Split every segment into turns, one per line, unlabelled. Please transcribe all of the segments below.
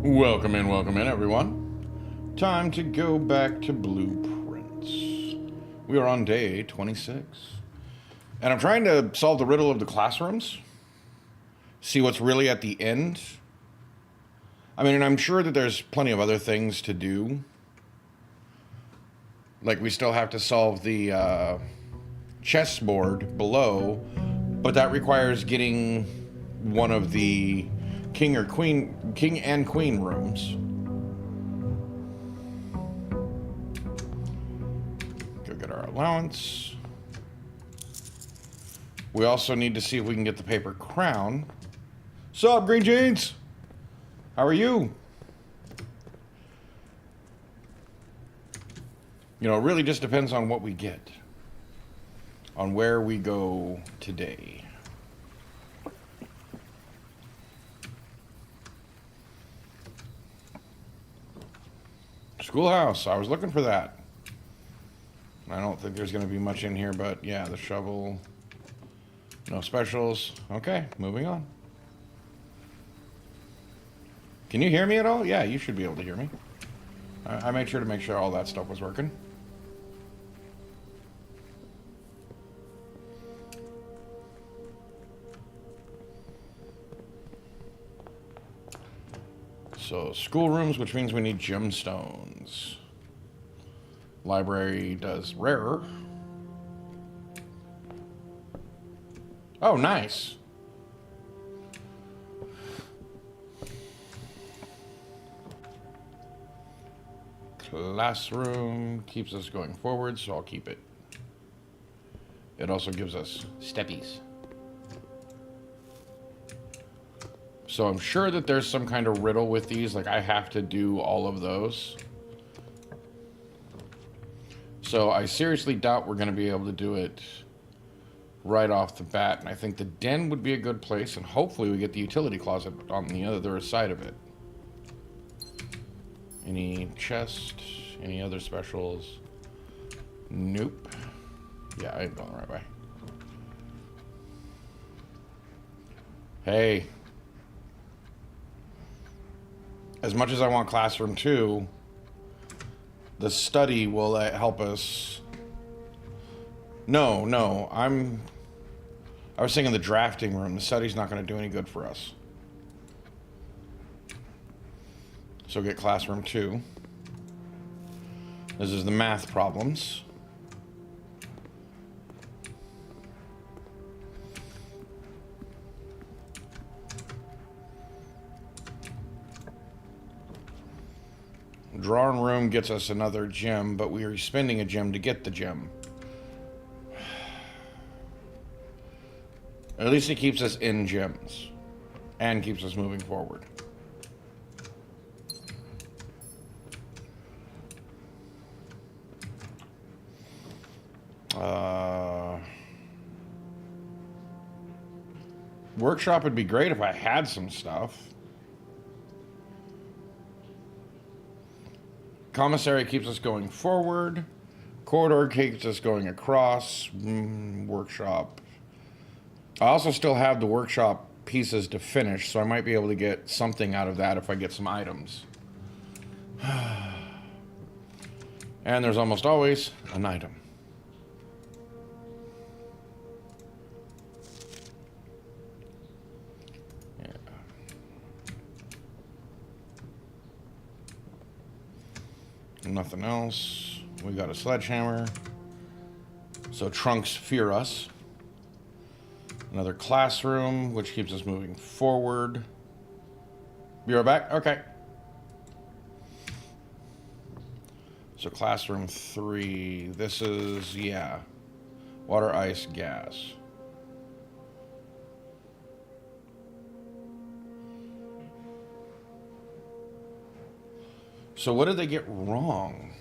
Welcome in, everyone. Time to go back to blueprints. We are on day 26. And I'm trying to solve the riddle of the classrooms. See what's really at the end. I mean, and I'm sure that there's plenty of other things to do. Like, we still have to solve the chessboard below, but that requires getting one of the king and queen rooms. Go get our allowance. We also need to see if we can get the paper crown. Sup, Green Jeans? How are you? You know, it really just depends on what we get. On where we go today. Schoolhouse. I was looking for that. I don't think there's going to be much in here, but yeah, the shovel. No specials. Okay, moving on. Can you hear me at all? Yeah, you should be able to hear me. I made sure to make sure all that stuff was working. So, schoolrooms, which means we need gemstones. Library does rarer. Oh, nice. Classroom keeps us going forward, so I'll keep it. It also gives us steppies. So I'm sure that there's some kind of riddle with these, like I have to do all of those. So I seriously doubt we're going to be able to do it right off the bat. And I think the den would be a good place, and hopefully we get the utility closet on the other side of it. Any chest? Any other specials? Nope. Yeah, I ain't going the right way. Hey. As much as I want classroom 2, the study will help us. No, I was thinking the drafting room. The study's not going to do any good for us. So get classroom 2. This is the math problems. Drawing room gets us another gem, but we are spending a gem to get the gem. At least it keeps us in gems and keeps us moving forward. Workshop would be great if I had some stuff. Commissary keeps us going forward. Corridor keeps us going across. Workshop. I also still have the workshop pieces to finish, so I might be able to get something out of that if I get some items. And there's almost always an item. Nothing else. We got a sledgehammer. So trunks fear us. Another classroom, which keeps us moving forward. Be right back? Okay. So classroom 3. This is, yeah. Water, ice, gas. So what did they get wrong?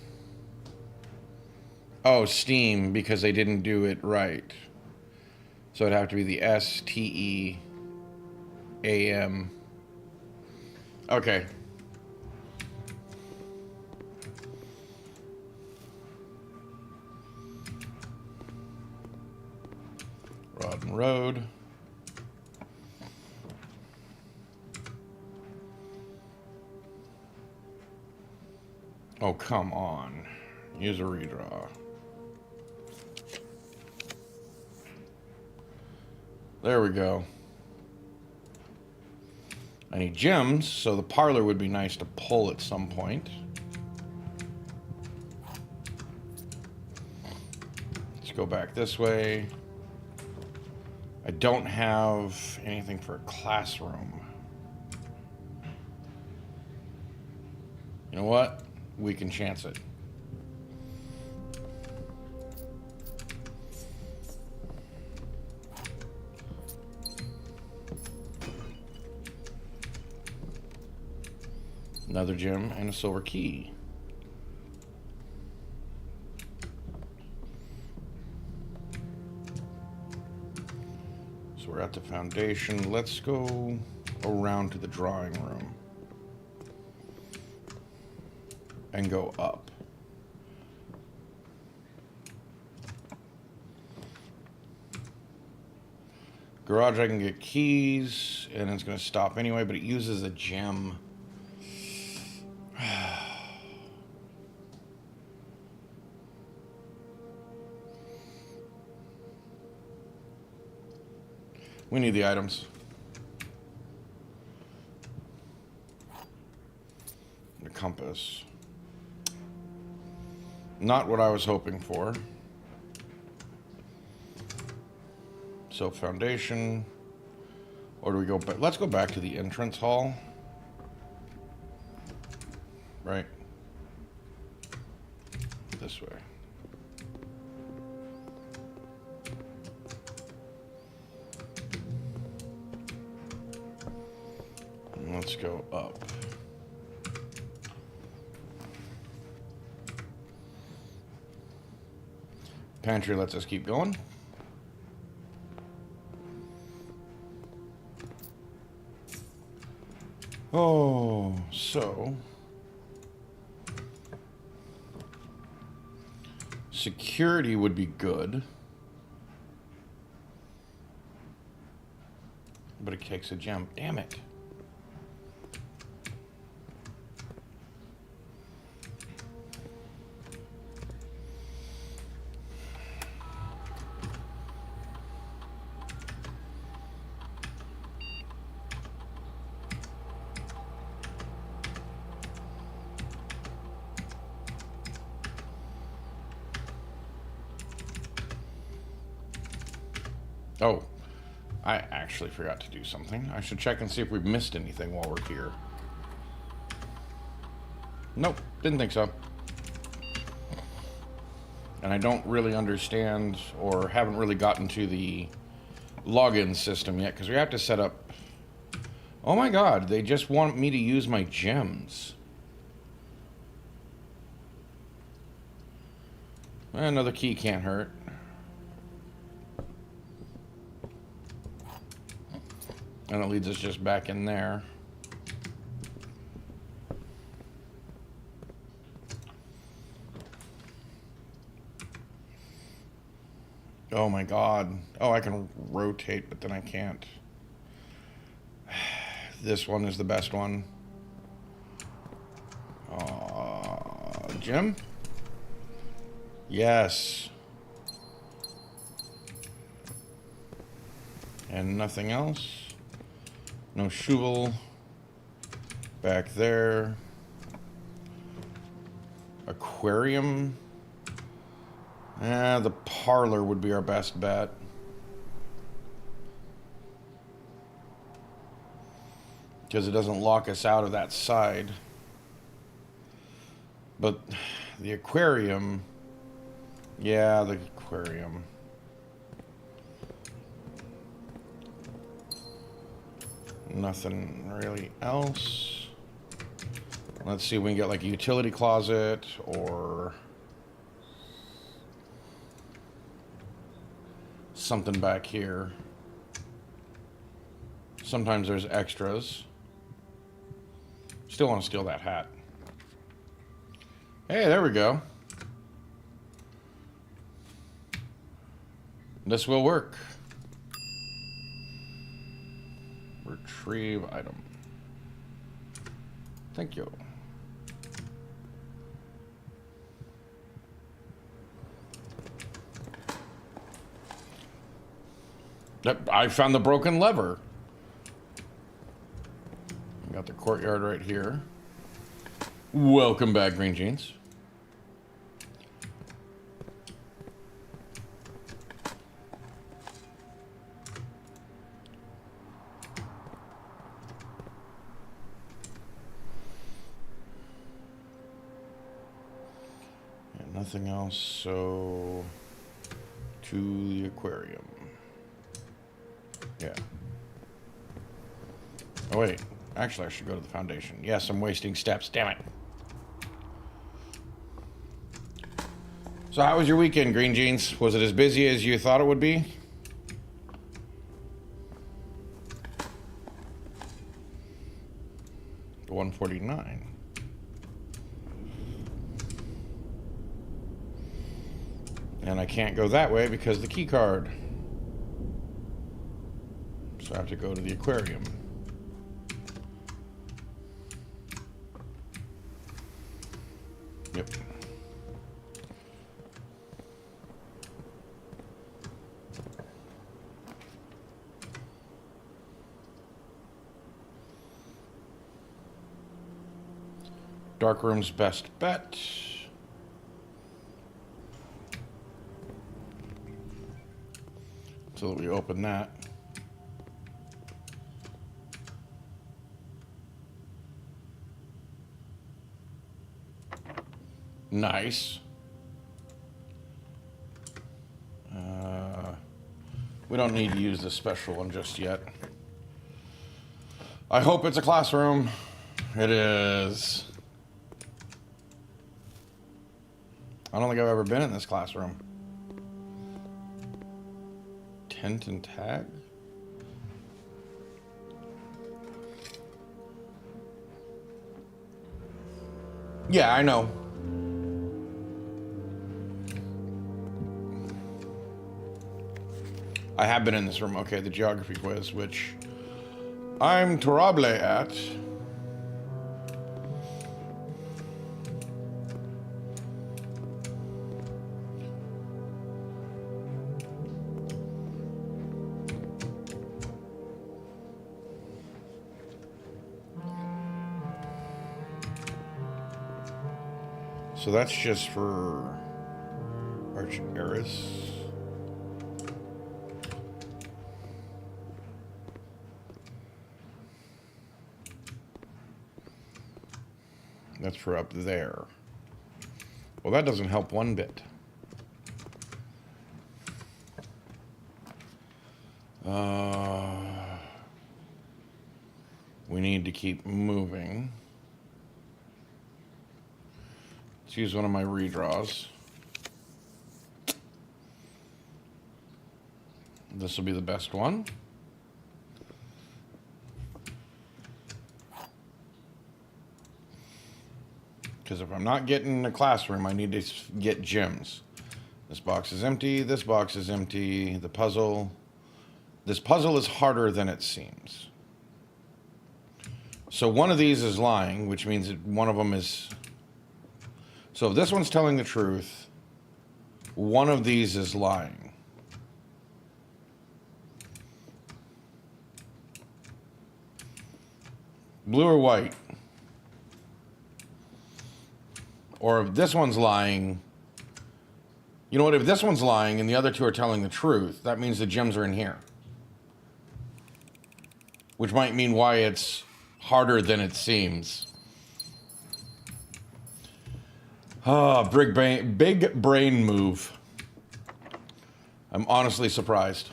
Oh, steam, because they didn't do it right. So it'd have to be the STEAM. Okay. Rod and road. Oh, come on. Use a redraw. There we go. I need gems, so the parlor would be nice to pull at some point. Let's go back this way. I don't have anything for a classroom. You know what? We can chance it. Another gem and a silver key. So we're at the foundation. Let's go around to the drawing room and go up. Garage, I can get keys, and it's going to stop anyway, but it uses a gem. We need the items. The compass. Not what I was hoping for. So foundation. Or do we go back? Let's go back to the entrance hall. Right. This way. And let's go up. Pantry lets us keep going. Oh, so security would be good, but it takes a gem. Damn it. Oh, I actually forgot to do something. I should check and see if we've missed anything while we're here. Nope, didn't think so. And I don't really understand or haven't really gotten to the login system yet because we have to set up... Oh my god, they just want me to use my gems. Another key can't hurt. And it leads us just back in there. Oh my god. Oh, I can rotate, but then I can't. This one is the best one. Jim? Yes. And nothing else. No shovel. Back there. Aquarium. The parlor would be our best bet. Because it doesn't lock us out of that side. But the aquarium... Yeah, the aquarium. Nothing really else. Let's see if we can get like a utility closet or something back here. Sometimes there's extras. Still want to steal that hat. Hey, there we go. This will work. Retrieve item. Thank you. I found the broken lever. Got the courtyard right here. Welcome back, Green Jeans. And nothing else, so to the aquarium. Yeah. Oh, wait. Actually, I should go to the foundation. Yes, I'm wasting steps. Damn it. So how was your weekend, Green Jeans? Was it as busy as you thought it would be? The 149. And I can't go that way because the key card. So I have to go to the aquarium. Yep. Darkroom's best bet. So we open that. Nice. We don't need to use this special one just yet. I hope it's a classroom. It is. I don't think I've ever been in this classroom. Tent and tag? Yeah, I know. I have been in this room. Okay, the geography quiz, which I'm terrible at. So that's just for Archaeris. That's for up there. Well, that doesn't help one bit. We need to keep moving. Let's use one of my redraws. This will be the best one. Because if I'm not getting a classroom, I need to get gems. This box is empty. This box is empty. The puzzle. This puzzle is harder than it seems. So one of these is lying, which means that one of them is... So if this one's telling the truth, one of these is lying. Blue or white? Or if this one's lying, you know what, if this one's lying and the other two are telling the truth, that means the gems are in here. Which might mean why it's harder than it seems. Ah, big brain move. I'm honestly surprised.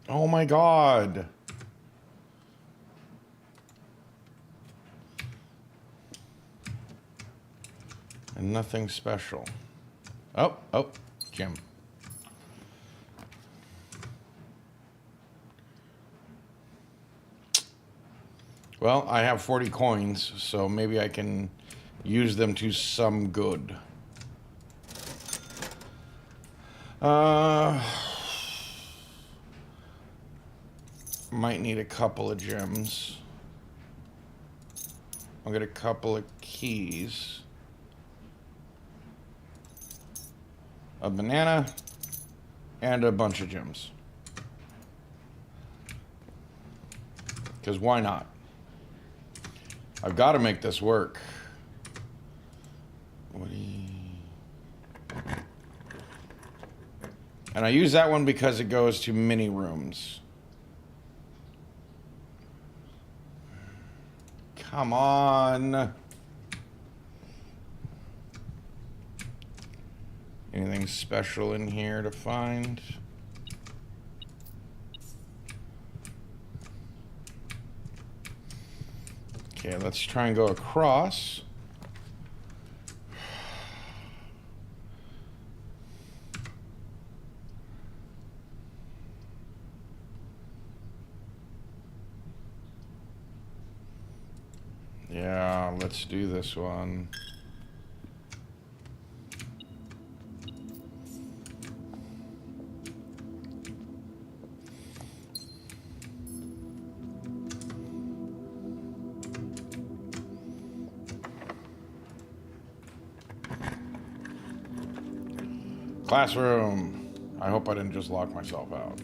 Oh my God. And nothing special. Oh, gem. Well, I have 40 coins, so maybe I can use them to some good. Might need a couple of gems. I'll get a couple of keys. A banana and a bunch of gems. Because why not? I've got to make this work. And I use that one because it goes to mini rooms. Come on. Anything special in here to find? Okay, let's try and go across. Yeah, let's do this one. Classroom. I hope I didn't just lock myself out.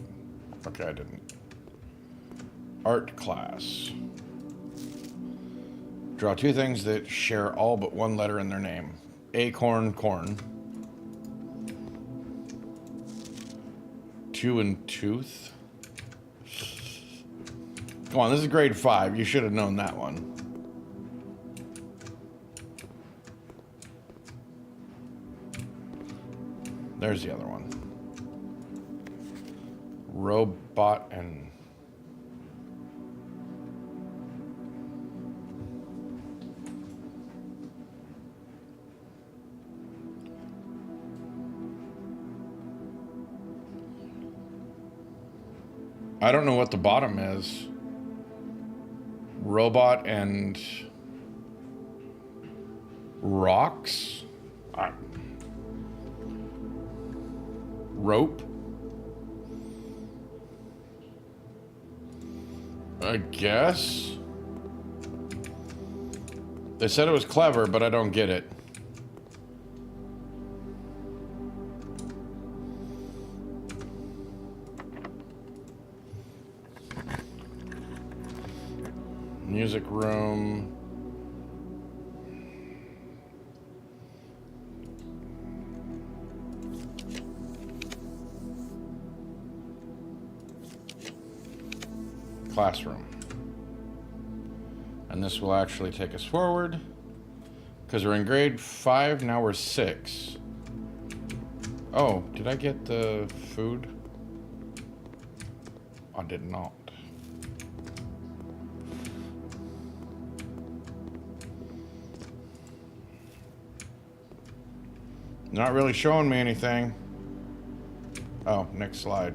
Okay, I didn't. Art class. Draw two things that share all but one letter in their name. Acorn, corn. Two and tooth. Come on, this is grade 5. You should have known that one. There's the other one. Robot and... I don't know what the bottom is. Robot and... rocks? Rope? I guess. They said it was clever, but I don't get it. Music room. Classroom. And this will actually take us forward because we're in grade 5, now we're 6. Oh, did I get the food? I did not. Not really showing me anything. Oh, next slide.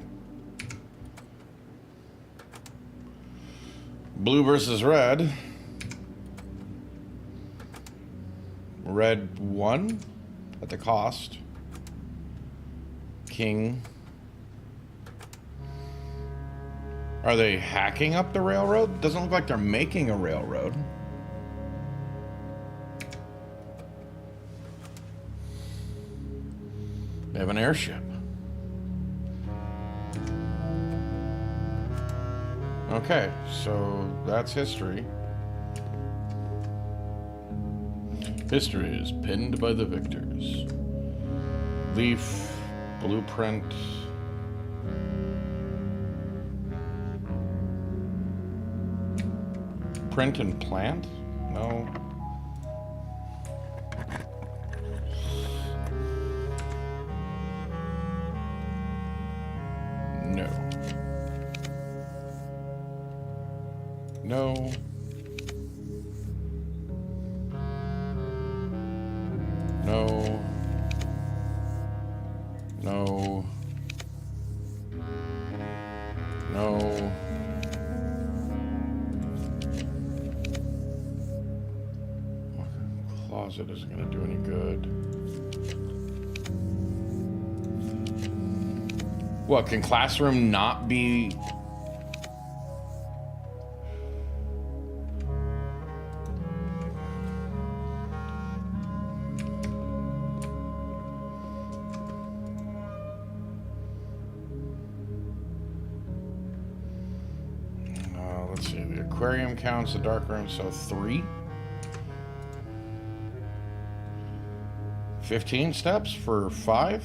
Blue versus red. Red won at the cost. King. Are they hacking up the railroad? Doesn't look like they're making a railroad. They have an airship. Okay, so that's history. History is pinned by the victors. Leaf, blueprint. Print and plant? No. No. No. No. No. No. Closet isn't going to do any good. What, can classroom not be... aquarium counts, the dark room, so 3. 15 steps for 5.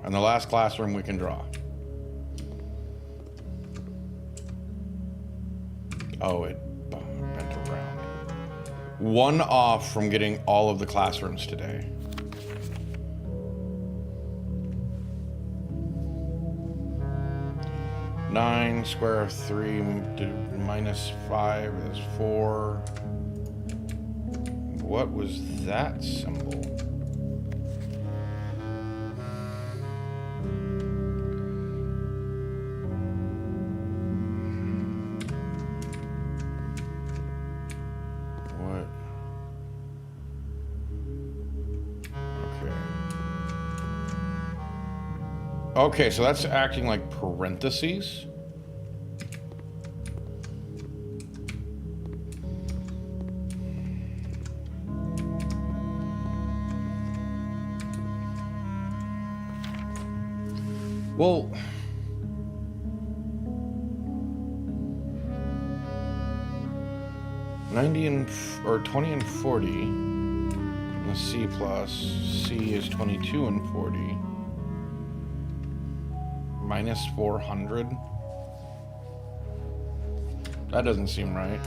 And the last classroom we can draw. Oh, it bent around. 1 off from getting all of the classrooms today. Nine square of 3 minus 5 is 4. What was that symbol? Okay, so that's acting like parentheses. Well, or 20 and 40. The C plus. C is 22 and 40. Minus 400. That doesn't seem right.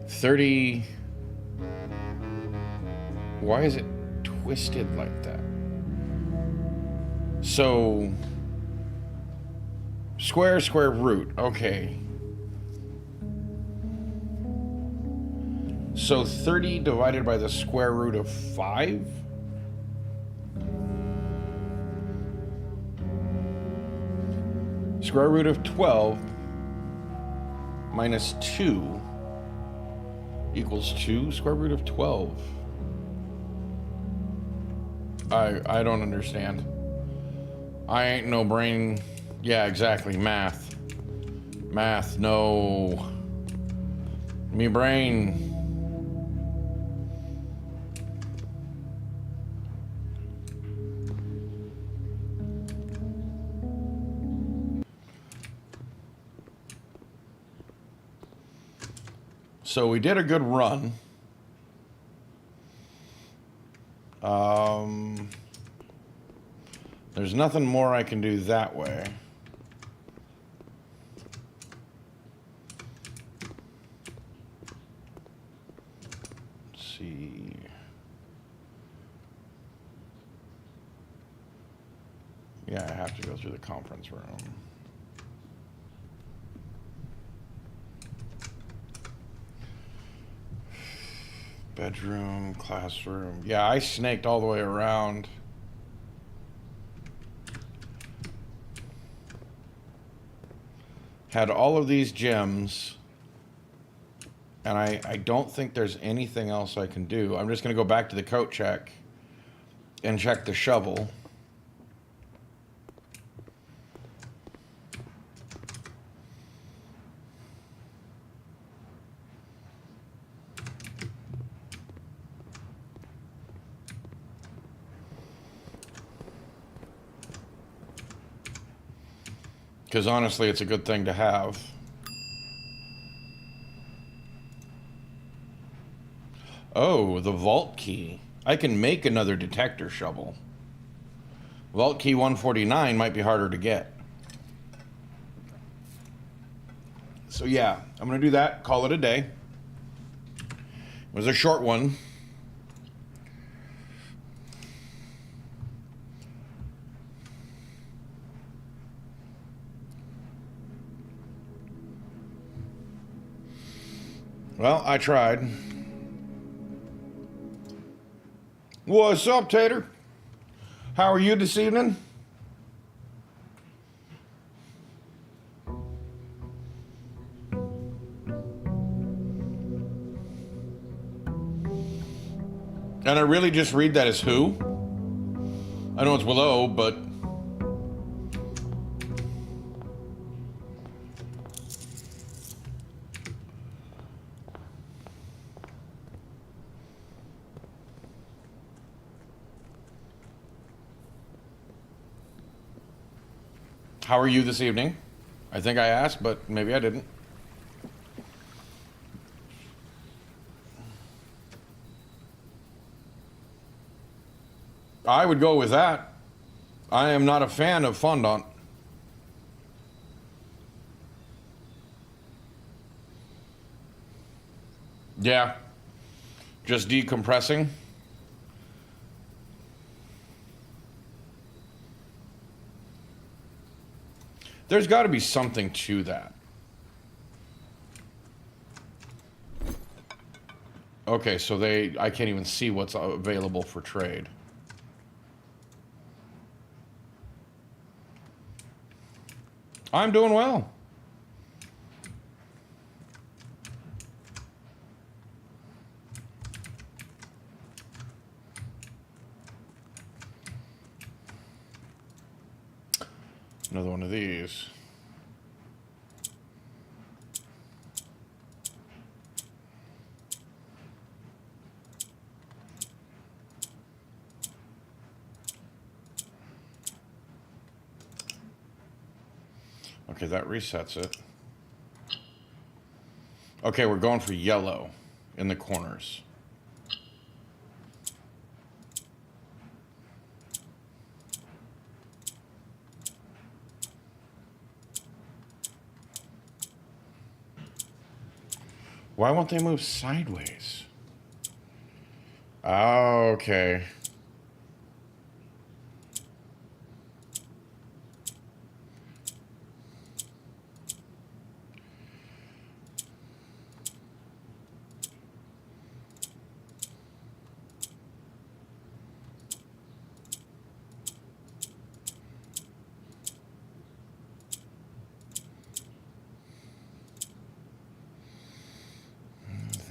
$30. Why is it twisted like that? So square root. Okay. So 30 divided by the square root of 5? Square root of 12 minus 2 equals 2 square root of 12. I don't understand. I ain't no brain. Yeah, exactly. Math, no. Me brain. So we did a good run. There's nothing more I can do that way. Let's see. Yeah, I have to go through the conference room. Bedroom, classroom. Yeah, I snaked all the way around. Had all of these gems. And I don't think there's anything else I can do. I'm just going to go back to the coat check and check the shovel. Because honestly, it's a good thing to have. Oh, the vault key. I can make another detector shovel. Vault key 149 might be harder to get. So yeah, I'm going to do that. Call it a day. It was a short one. Well, I tried. What's up, Tater? How are you this evening? And I really just read that as who? I know it's below, but How are you this evening? I think I asked, but maybe I didn't. I would go with that. I am not a fan of fondant. Yeah. Just decompressing. There's got to be something to that. Okay, so I can't even see what's available for trade. I'm doing well. Another one of these. Okay, that resets it. Okay, we're going for yellow in the corners. Why won't they move sideways? Oh, okay.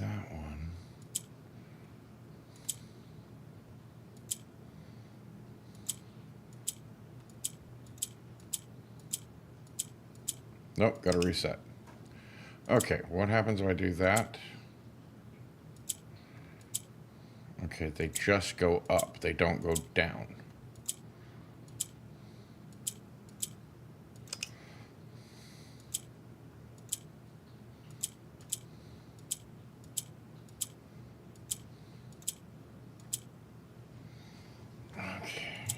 That one. Nope, got to reset. Okay, what happens if I do that? Okay, they just go up. They don't go down. Okay.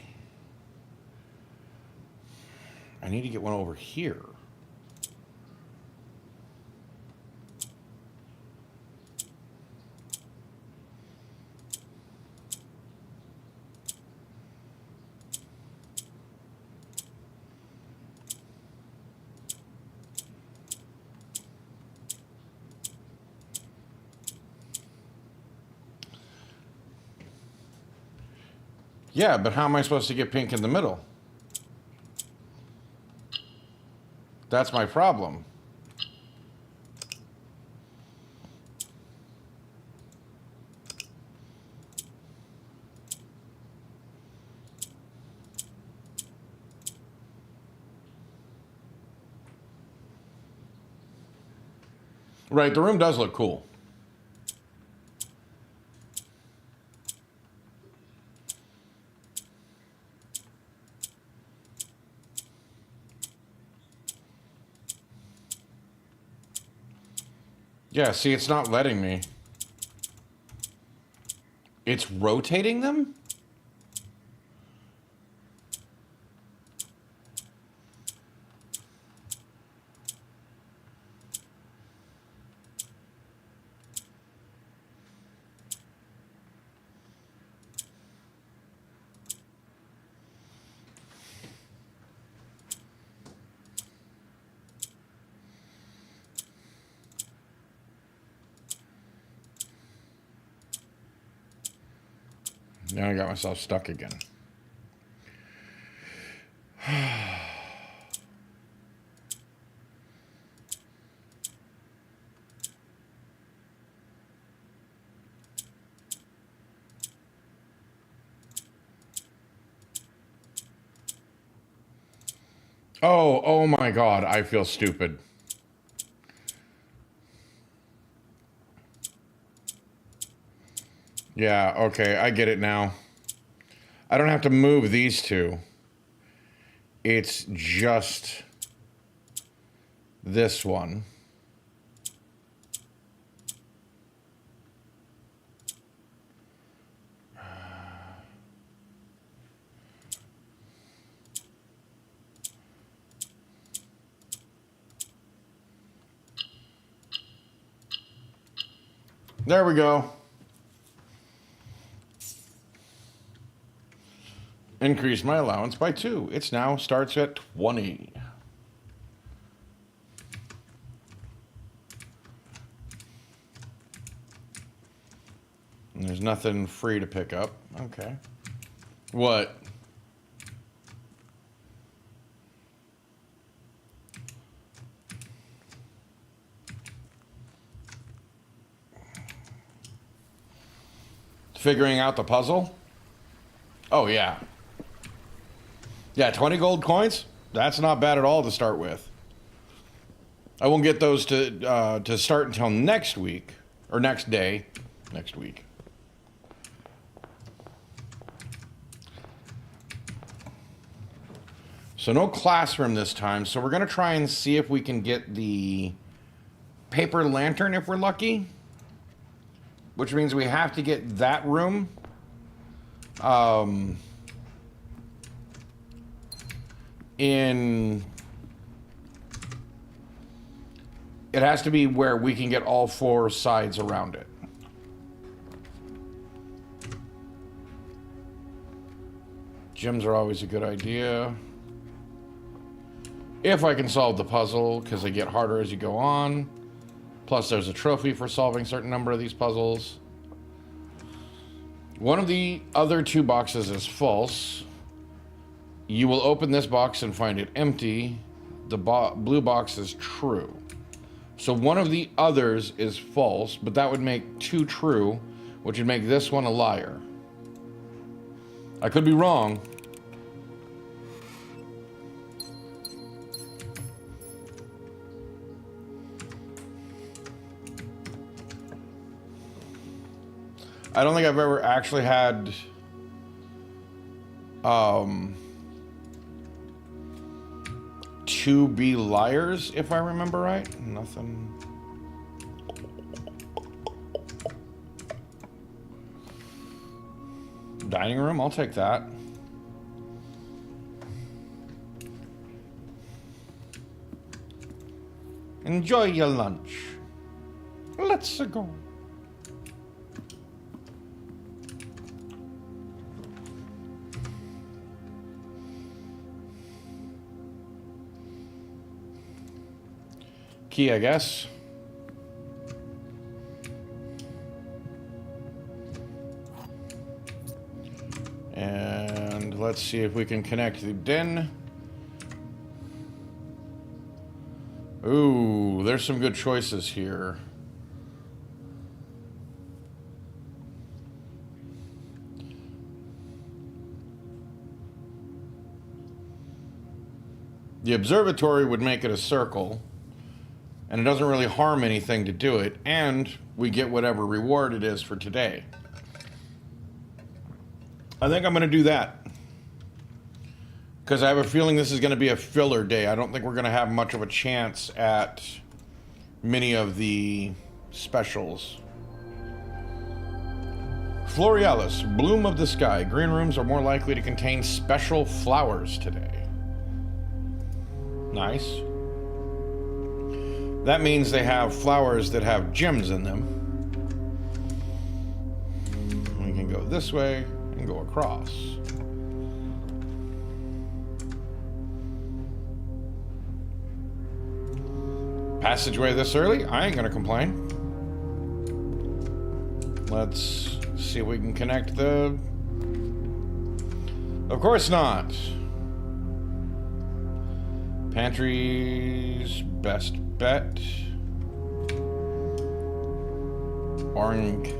I need to get one over here. Yeah, but how am I supposed to get pink in the middle? That's my problem. Right, the room does look cool. Yeah, see, it's not letting me. It's rotating them? Now I got myself stuck again. Oh my God, I feel stupid. Yeah, okay, I get it now. I don't have to move these two. It's just this one. There we go. Increase my allowance by 2. It's now starts at 20. And there's nothing free to pick up. Okay. What? Figuring out the puzzle? Oh, yeah. Yeah, 20 gold coins? That's not bad at all to start with. I won't get those to start until next week. Or next day. Next week. So no classroom this time. So we're going to try and see if we can get the paper lantern if we're lucky. Which means we have to get that room. It has to be where we can get all 4 sides around it. Gems are always a good idea. If I can solve the puzzle, because they get harder as you go on. Plus, there's a trophy for solving a certain number of these puzzles. One of the other 2 boxes is false. You will open this box and find it empty. The blue box is true. So one of the others is false, but that would make 2 true, which would make this one a liar. I could be wrong. I don't think I've ever actually had to be liars, if I remember right. Nothing. Dining room, I'll take that. Enjoy your lunch. Let's go. Key, I guess. And let's see if we can connect the den. Ooh, there's some good choices here. The observatory would make it a circle. And it doesn't really harm anything to do it, and we get whatever reward it is for today. I think I'm going to do that. Because I have a feeling this is going to be a filler day. I don't think we're going to have much of a chance at many of the specials. Florealis, bloom of the sky. Green rooms are more likely to contain special flowers today. Nice. That means they have flowers that have gems in them. We can go this way and go across. Passageway this early? I ain't gonna complain. Let's see if we can connect the... Of course not. Pantry's best bet. Orange.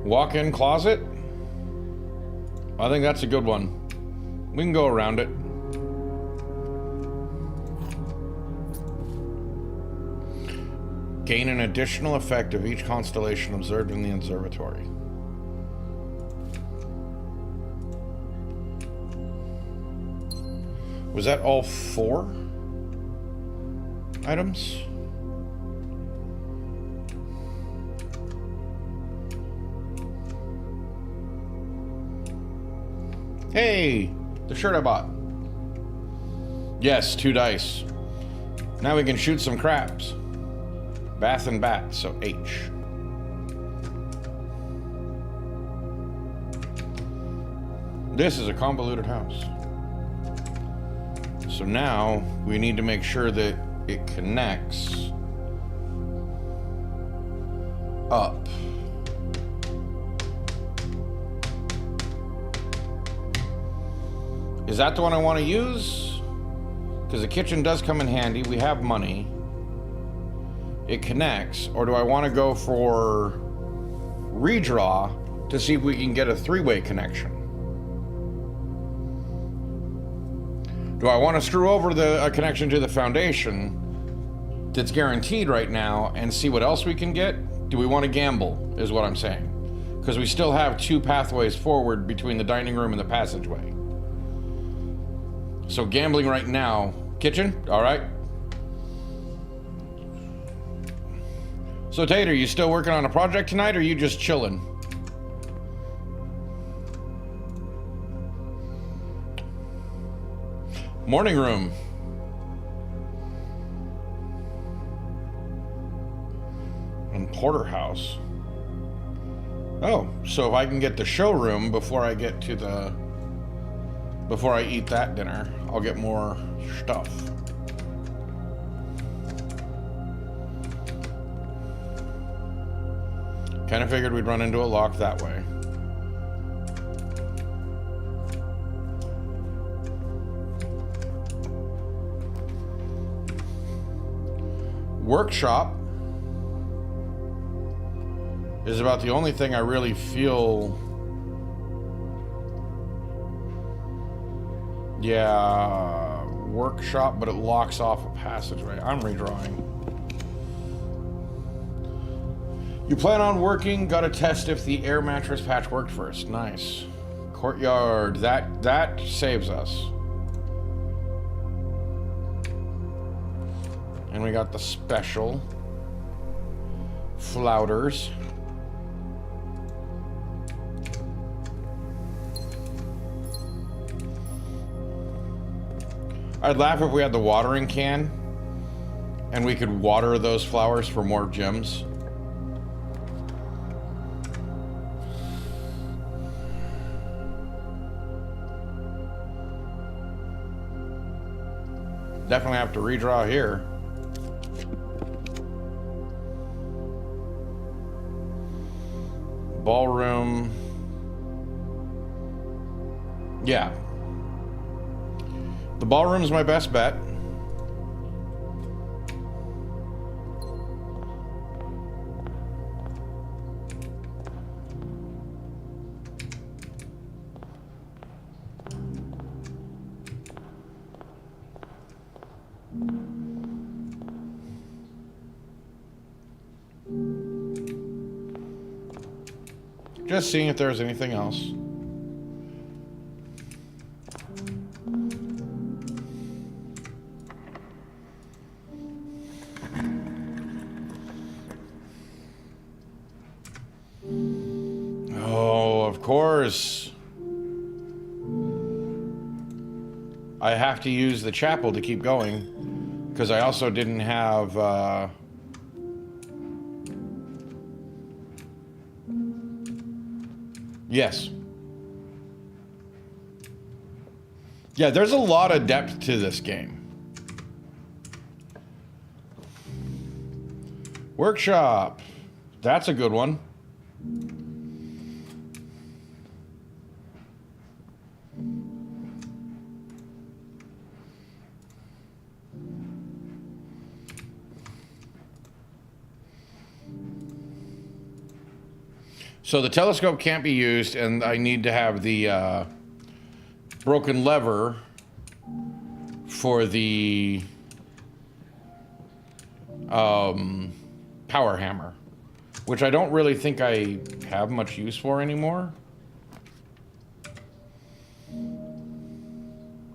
Walk-in closet. I think that's a good one. We can go around it. Gain an additional effect of each constellation observed in the observatory. Was that all 4 items? Hey, the shirt I bought. Yes, 2 dice. Now we can shoot some crabs. Bath and bat, so H. This is a convoluted house. So now we need to make sure that it connects up. Is that the one I want to use? Because the kitchen does come in handy. We have money. It connects. Or do I want to go for redraw to see if we can get a 3-way connection? Do I want to screw over a connection to the foundation that's guaranteed right now and see what else we can get? Do we want to gamble, is what I'm saying. Because we still have 2 pathways forward between the dining room and the passageway. So gambling right now. Kitchen? All right. So Tater, you still working on a project tonight, or are you just chilling? Morning room. And porterhouse. Oh, so if I can get the showroom before I get to the... Before I eat that dinner, I'll get more stuff. Kind of figured we'd run into a lock that way. Workshop is about the only thing I really feel. Yeah, workshop, but it locks off a passageway. I'm redrawing. You plan on working? Gotta test if the air mattress patch worked first. Nice. Courtyard. That saves us. And we got the special flouters. I'd laugh if we had the watering can and we could water those flowers for more gems. Definitely have to redraw here. Ballroom. Yeah. The ballroom's my best bet. Just seeing if there's anything else. Oh, of course. I have to use the chapel to keep going, because I also didn't have... Yes. Yeah, there's a lot of depth to this game. Workshop. That's a good one. So the telescope can't be used, and I need to have the broken lever for the power hammer, which I don't really think I have much use for anymore.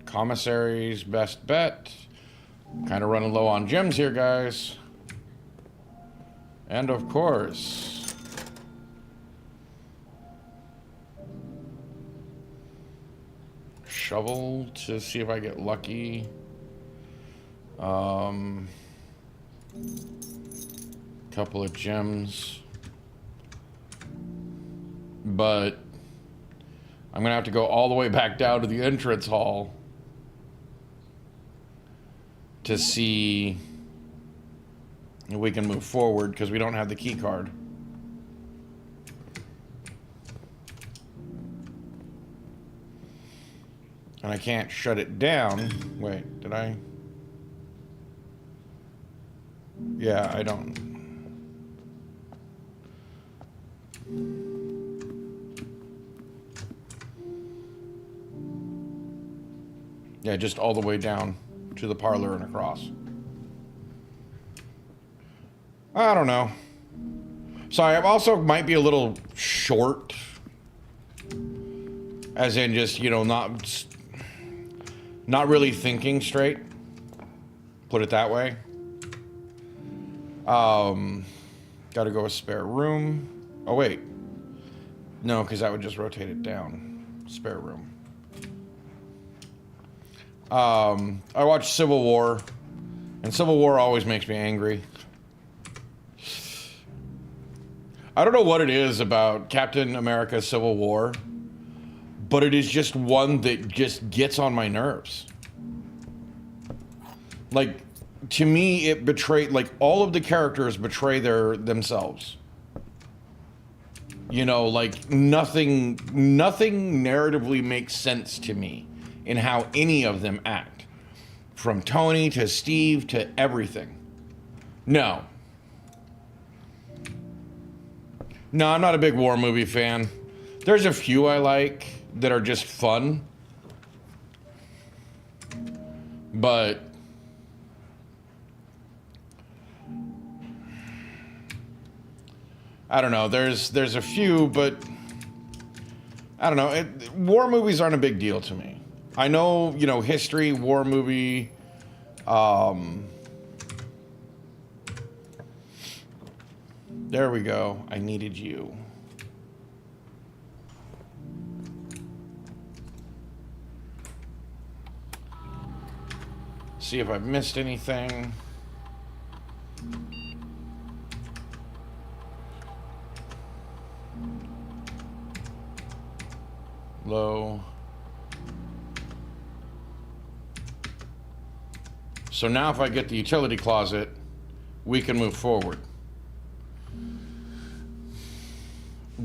Commissary's best bet. Kind of running low on gems here, guys. And of course, shovel to see if I get lucky. Couple of gems. But I'm gonna have to go all the way back down to the entrance hall to see if we can move forward, because we don't have the key card. And I can't shut it down. Wait, did I? Yeah, I don't. Yeah, just all the way down to the parlor and across. I don't know. Sorry, I also might be a little short. As in just, you know, not really thinking straight. Put it that way. Gotta go with spare room. Oh, wait. No, because that would just rotate it down. Spare room. I watched Civil War, and Civil War always makes me angry. I don't know what it is about Captain America Civil War, but it is just one that just gets on my nerves. Like, to me, it betrayed, like, all of the characters betray themselves. You know, like, nothing narratively makes sense to me in how any of them act. From Tony to Steve to everything. No. No, I'm not a big war movie fan. There's a few I like that are just fun. But I don't know. There's a few, but I don't know. War movies aren't a big deal to me. I know, you know, history, war movie. There we go. I needed you. See if I've missed anything. Low. So now if I get the utility closet, we can move forward.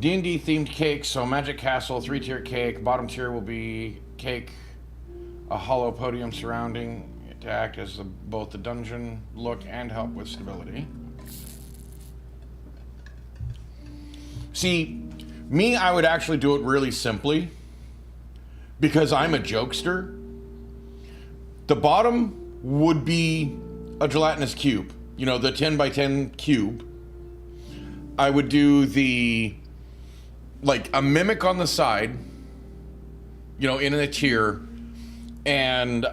D&D themed cake, so Magic Castle, 3-tier cake. Bottom tier will be cake, a hollow podium surrounding it to act as both the dungeon look and help with stability. See, me, I would actually do it really simply because I'm a jokester. The bottom would be a gelatinous cube, you know, the 10 by 10 cube. I would do like a mimic on the side, you know, in a tier, and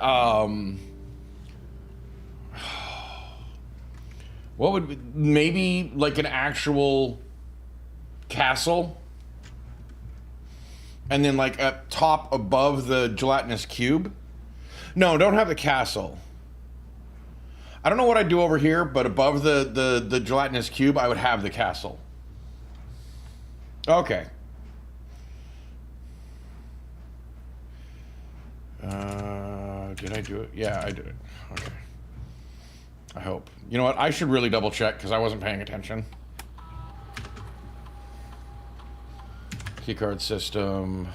what would maybe like an actual castle, and then like up top above the gelatinous cube. No, don't have the castle. I don't know what I'd do over here, but above the gelatinous cube, I would have the castle. Okay. Did I do it? Yeah, I did it. Okay. I hope. You know what? I should really double check because I wasn't paying attention. Keycard system.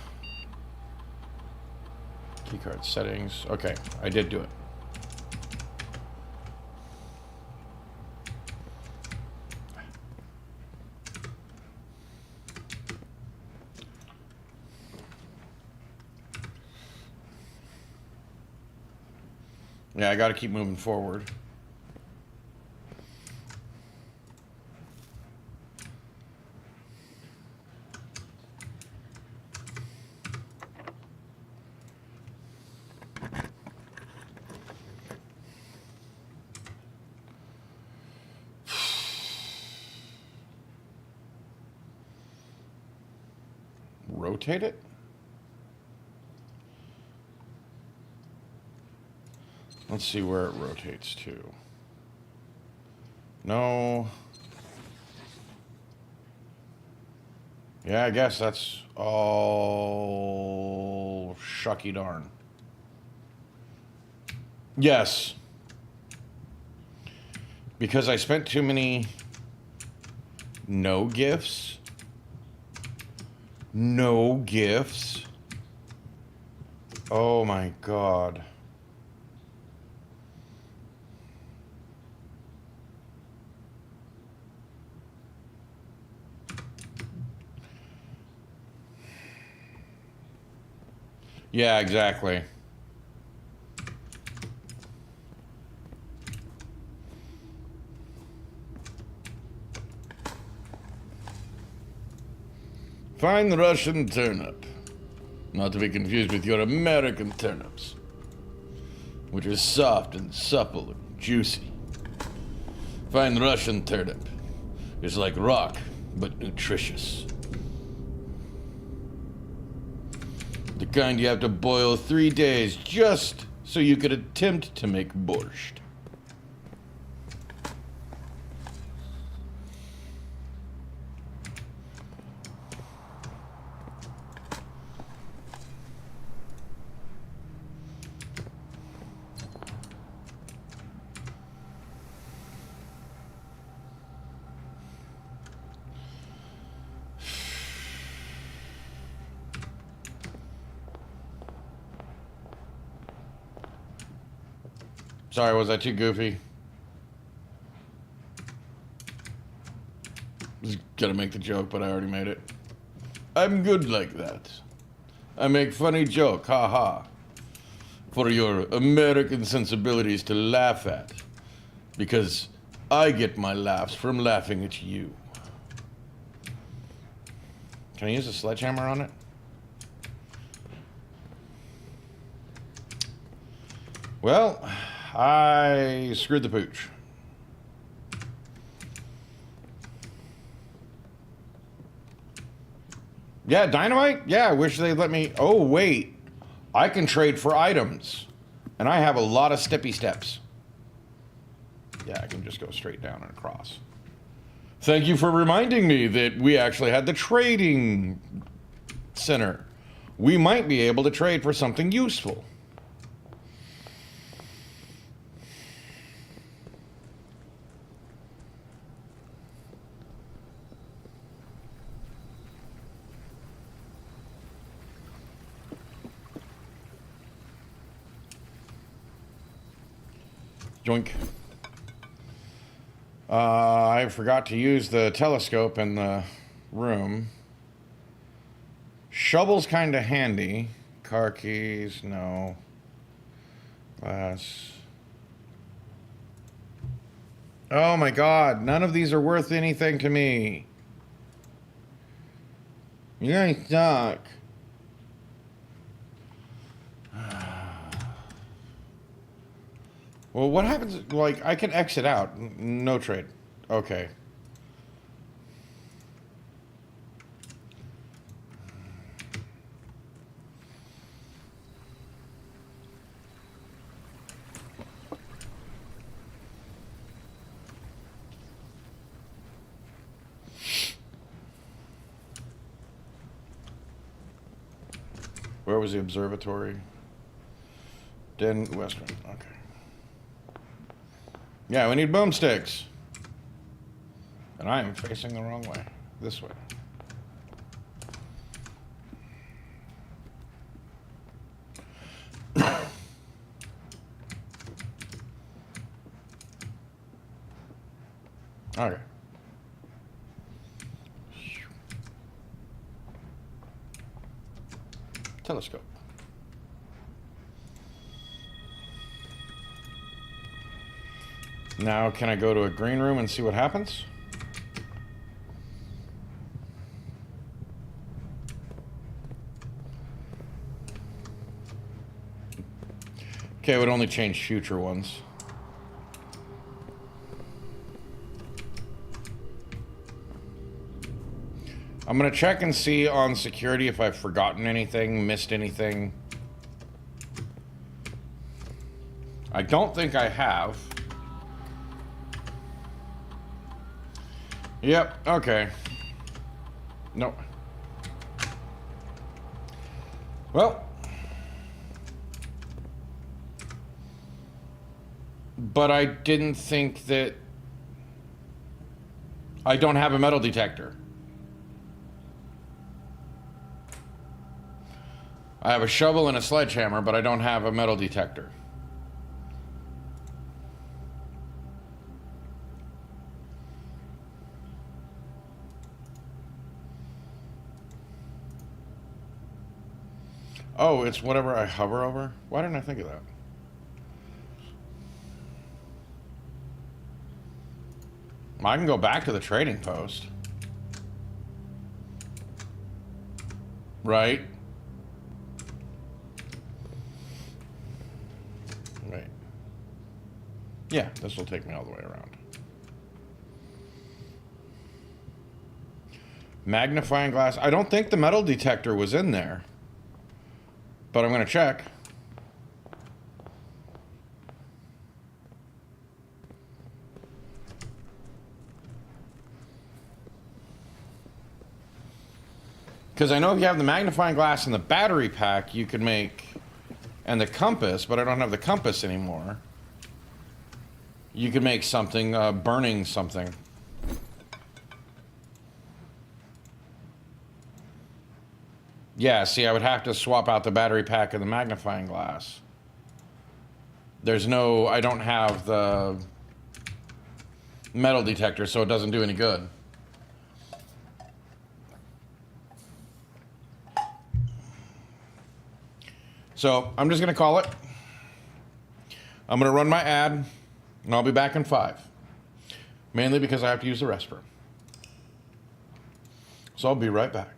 Keycard settings. Okay, I did do it. Yeah, I got to keep moving forward. rotate it? Let's see where it rotates to. No. Yeah, I guess that's all shucky darn. Yes. Because I spent too many no gifts. No gifts. Oh my God. Yeah, exactly. Find the Russian turnip. Not to be confused with your American turnips, which are soft and supple and juicy. Find the Russian turnip. It's like rock, but nutritious. The kind you have to boil 3 days just so you could attempt to make borscht. Sorry, was I too goofy? Was gonna make the joke, but I already made it. I'm good like that. I make funny joke, haha. For your American sensibilities to laugh at. Because I get my laughs from laughing at you. Can I use a sledgehammer on it? Well, I screwed the pooch. Yeah, dynamite? Yeah, I wish they'd let me... Oh, wait. I can trade for items. And I have a lot of steppy steps. Yeah, I can just go straight down and across. Thank you for reminding me that we actually had the trading center. We might be able to trade for something useful. Joink. I forgot to use the telescope in the room. Shovel's kind of handy. Car keys, no. Glass. Oh my God, none of these are worth anything to me. You guys suck. Well, what happens, like, I can exit out. No trade. Okay. Where was the observatory? Den Western, okay. Yeah, we need boomsticks. And I am facing the wrong way. This way. Okay. Telescope. Now, can I go to a green room and see what happens? Okay, it would only change future ones. I'm going to check and see on security if I've forgotten anything, missed anything. I don't think I have. Yep, okay. Nope. Well. But I didn't think that... I don't have a metal detector. I have a shovel and a sledgehammer, but I don't have a metal detector. Oh, it's whatever I hover over? Why didn't I think of that? I can go back to the trading post. Right? Right. Yeah, this will take me all the way around. Magnifying glass. I don't think the metal detector was in there. But I'm going to check. Because I know if you have the magnifying glass and the battery pack, you could make... And the compass, but I don't have the compass anymore. You could make something, burning something. Yeah, see, I would have to swap out the battery pack and the magnifying glass. There's no... I don't have the metal detector, so it doesn't do any good. So, I'm just going to call it. I'm going to run my ad, and I'll be back in 5. Mainly because I have to use the restroom. So I'll be right back.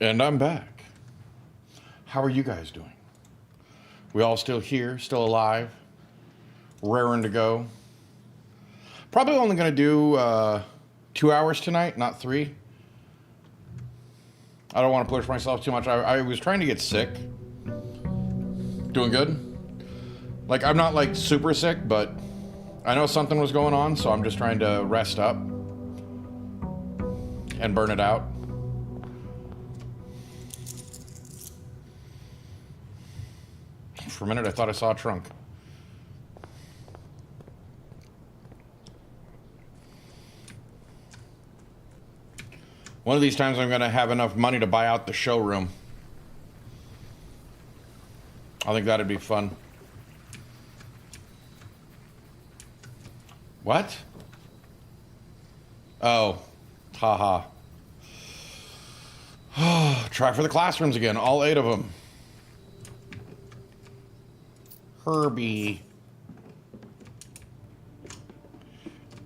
And I'm back. How are you guys doing? We all still here, still alive, raring to go. Probably only going to do 2 hours tonight, not 3. I don't want to push myself too much. I was trying to get sick. Doing good? Like, I'm not like super sick, but I know something was going on, so I'm just trying to rest up and burn it out. For a minute, I thought I saw a trunk. One of these times I'm going to have enough money to buy out the showroom. I think that'd be fun. What? Oh. Haha. Try for the classrooms again. All 8 of them. Herbie.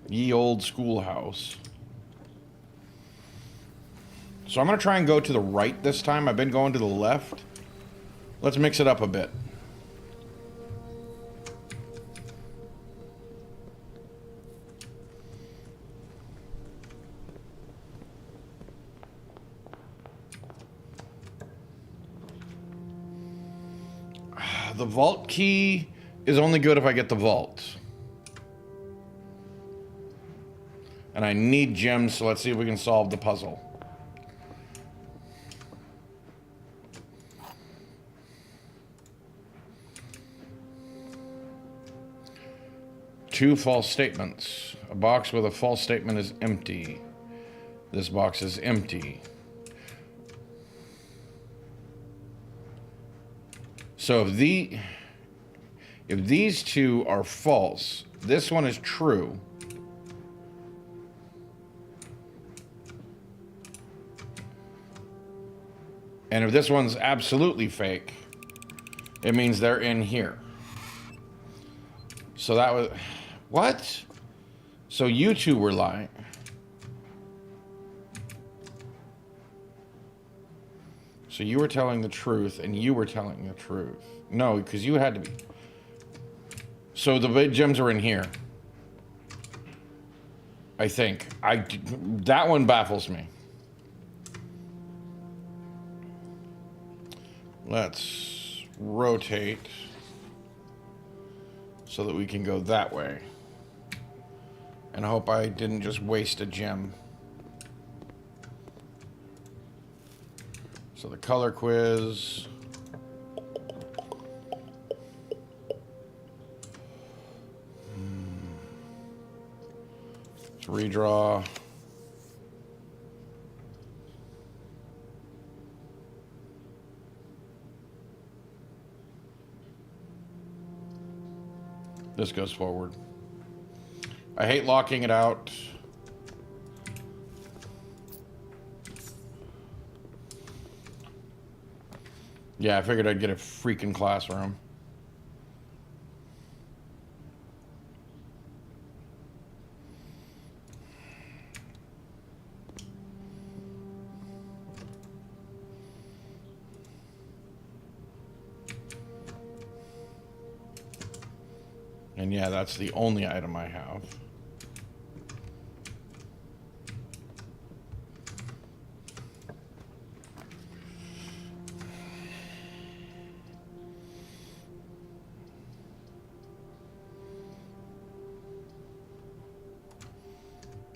Ye old schoolhouse. So I'm going to try and go to the right this time. I've been going to the left. Let's mix it up a bit. The vault key is only good if I get the vault. And I need gems, so let's see if we can solve the puzzle. Two false statements. A box with a false statement is empty. This box is empty. So if these two are false, this one is true. And if this one's absolutely fake, it means they're in here. So that was... What? So you two were lying. So you were telling the truth, and you were telling the truth. No, because you had to be. So the big gems are in here. I think. That one baffles me. Let's rotate so that we can go that way. And I hope I didn't just waste a gem. So the color quiz. Let's redraw. This goes forward. I hate locking it out. Yeah, I figured I'd get a freaking classroom. And yeah, that's the only item I have.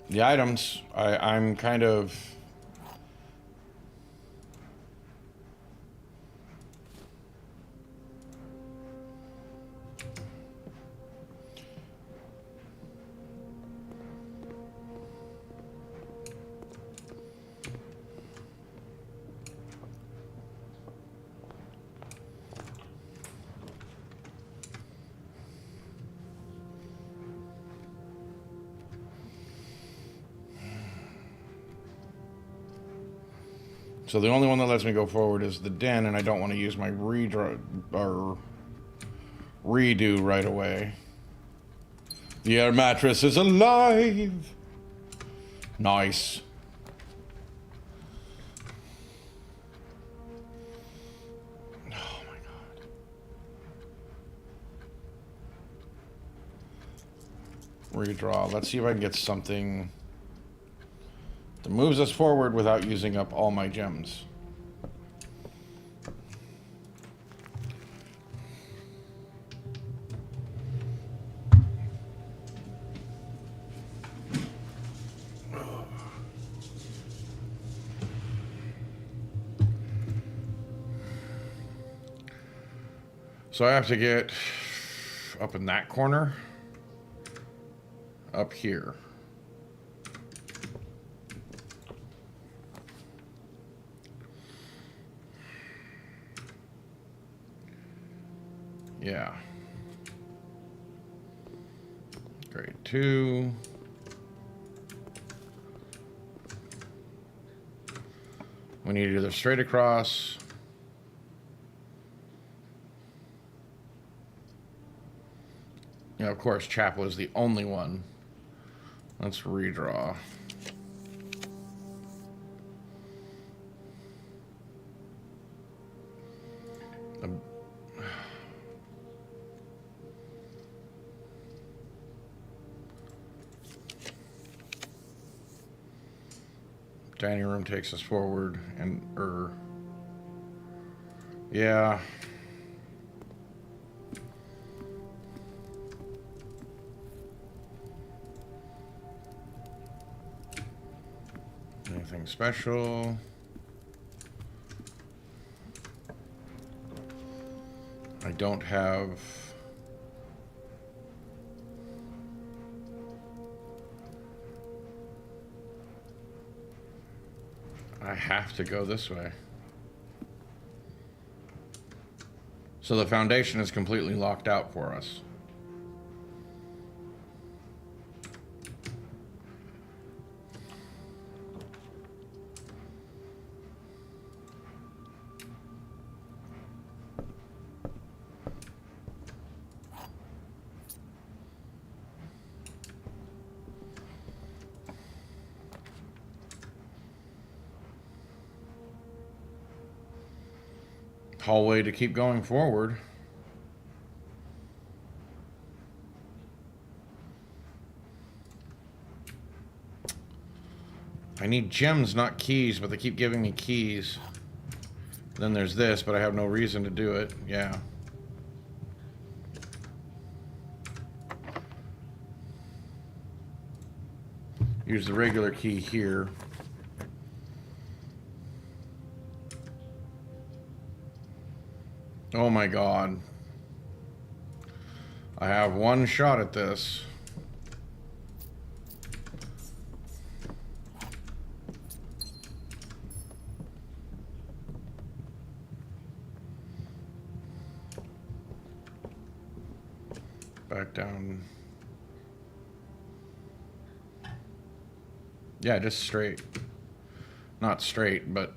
The items, I'm kind of... So the only one that lets me go forward is the den, and I don't want to use my redraw or redo right away. The air mattress is alive. Nice. Redraw. Let's see if I can get something that moves us forward without using up all my gems. So I have to get up in that corner, up here. Yeah. Grade 2. We need either straight across. Yeah, of course, chapel is the only one. Let's redraw. Dining room takes us forward, and yeah. Anything special? I don't have. I have to go this way. So the foundation is completely locked out for us. Hallway to keep going forward. I need gems, not keys, but they keep giving me keys. Then there's this, but I have no reason to do it. Yeah. Use the regular key here. Oh my god. I have one shot at this. Back down. Yeah, just straight. Not straight, but...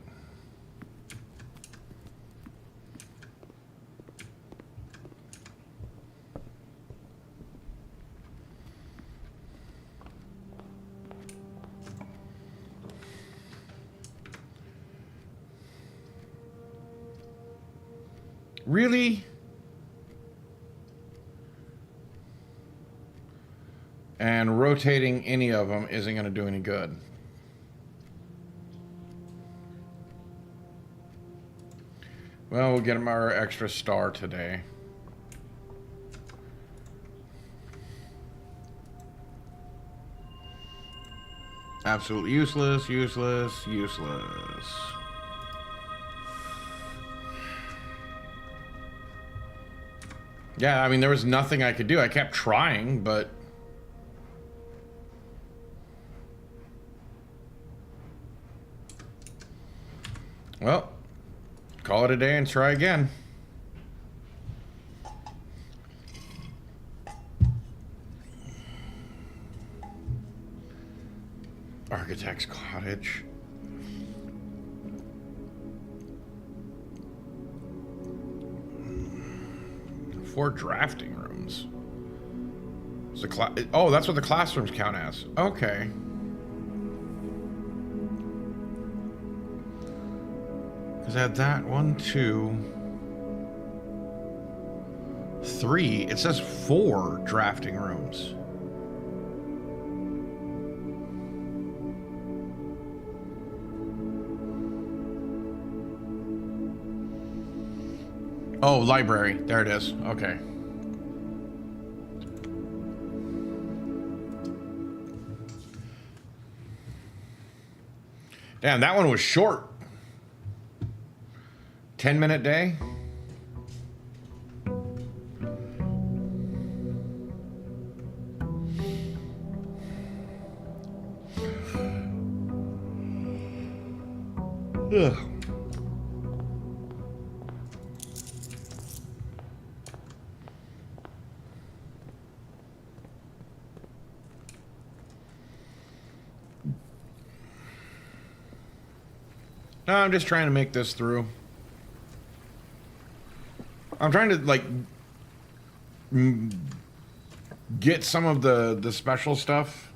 Really? And rotating any of them isn't going to do any good. Well, we'll get him our extra star today. Absolutely useless, useless, useless. Yeah, I mean, there was nothing I could do. I kept trying, but... Well, call it a day and try again. Architect's cottage. Four drafting rooms. Oh, that's what the classrooms count as. Okay. Because I had that. 1, 2, 3. It says 4 drafting rooms. Oh, library. There it is. Okay. Damn, that one was short. 10-minute day. Ugh. No, I'm just trying to make this through. I'm trying to, like, get some of the special stuff.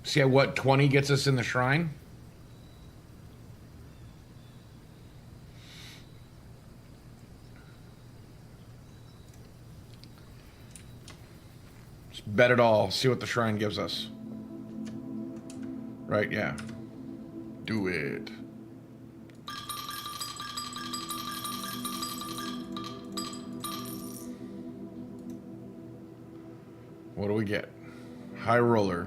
See what 20 gets us in the shrine? Just bet it all. See what the shrine gives us. Right, yeah. Do it. What do we get? High roller.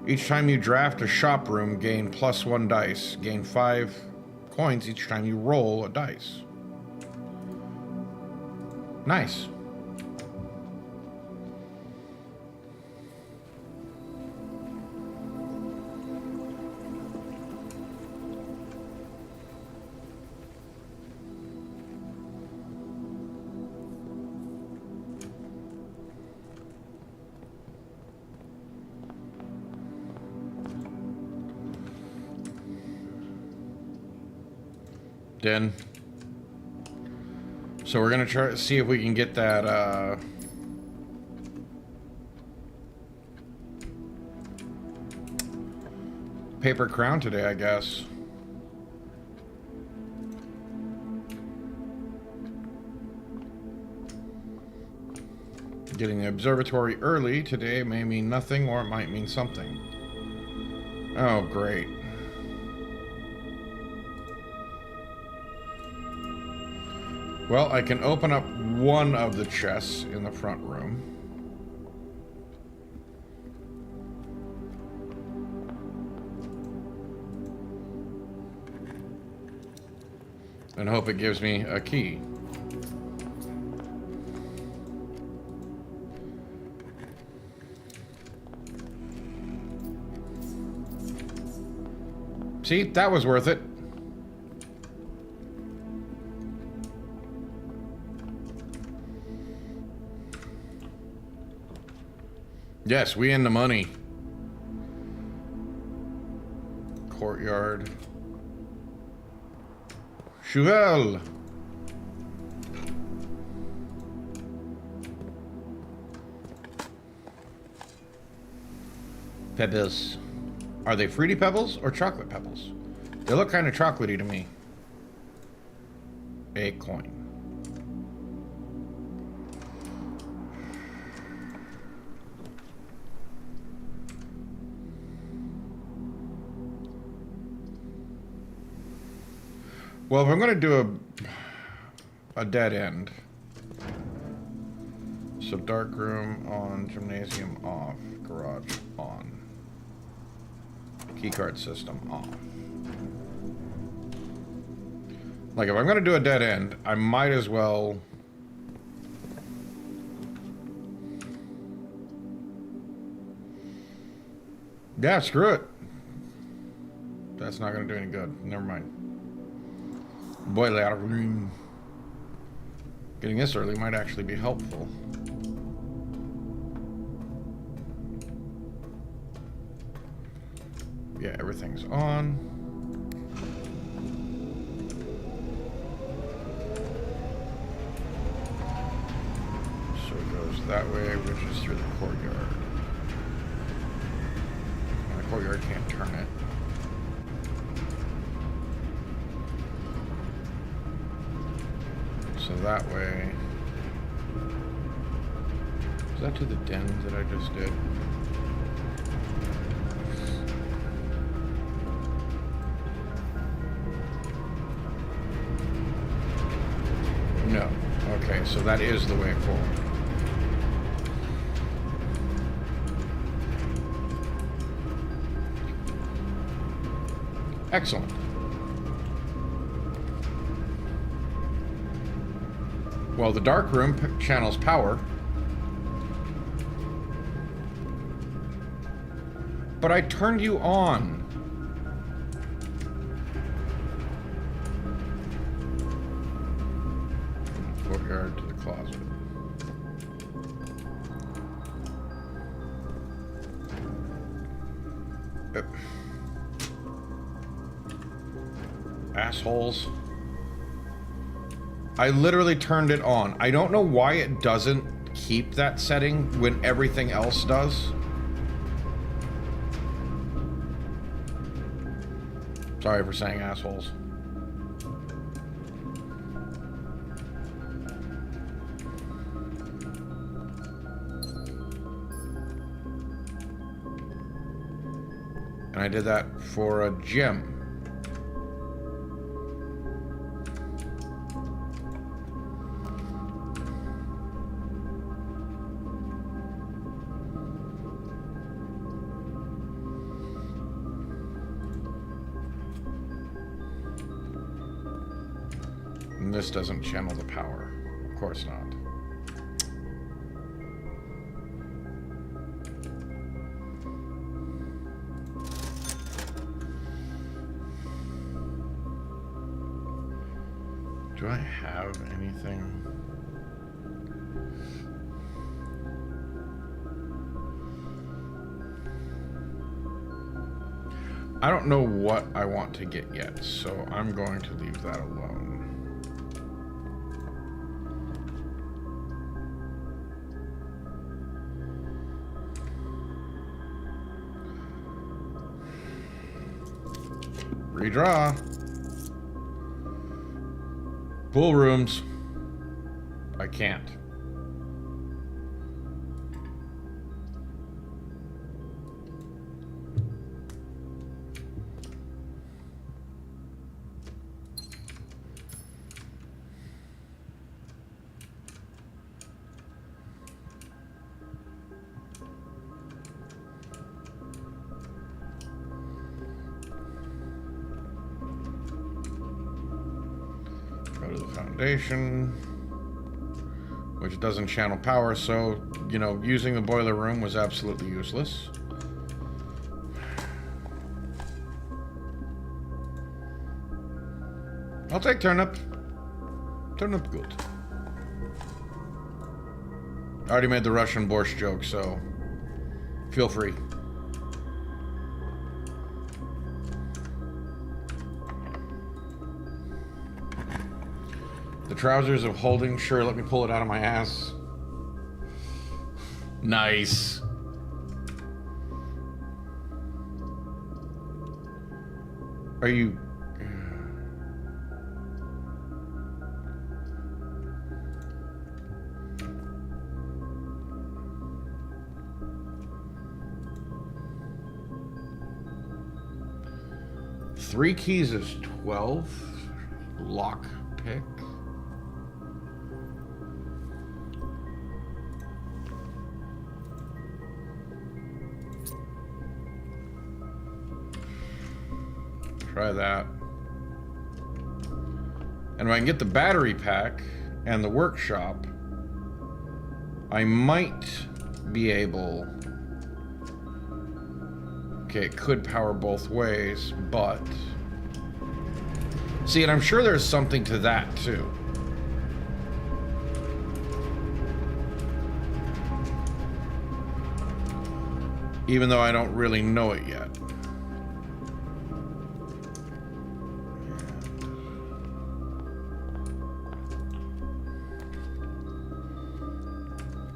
Each time you draft a shop room, gain +1 dice. Gain 5 coins each time you roll a dice. Nice. Den. So we're gonna try to see if we can get that paper crown today, I guess. Getting the observatory early today may mean nothing, or it might mean something. Oh, great. Well, I can open up one of the chests in the front room. And hope it gives me a key. See, that was worth it. Yes, we in the money. Courtyard. Cheval. Pebbles. Are they fruity pebbles or chocolate pebbles? They look kind of chocolatey to me. A coin. Well, if I'm going to do a dead end, so dark room on, gymnasium off, garage on, keycard system off. Like, if I'm going to do a dead end, I might as well yeah, screw it. That's not going to do any good. Never mind. Boil out of room. Getting this early might actually be helpful. Yeah, everything's on. So it goes that way, which is through the courtyard. And the courtyard can't turn it. So that way, is that to the den that I just did? so that is the way forward. Excellent. Well, the dark room channels power. But I turned you on. Courtyard to the closet. Assholes. I literally turned it on. I don't know why it doesn't keep that setting when everything else does. Sorry for saying assholes. And I did that for a gym. And this doesn't channel the power. Of course not. Do I have anything? I don't know what I want to get yet, so I'm going to leave that alone. Redraw. Pool rooms. I can't. Go to the foundation, which doesn't channel power, so, you know, using the boiler room was absolutely useless. I'll take turnip. Turnip good. I already made the Russian borscht joke, so feel free. The trousers of holding, sure, let me pull it out of my ass. Nice. Are you... Three keys is 12. Lock pick. Try that. And if I can get the battery pack and the workshop, I might be able... Okay, it could power both ways, but... See, and I'm sure there's something to that, too. Even though I don't really know it yet.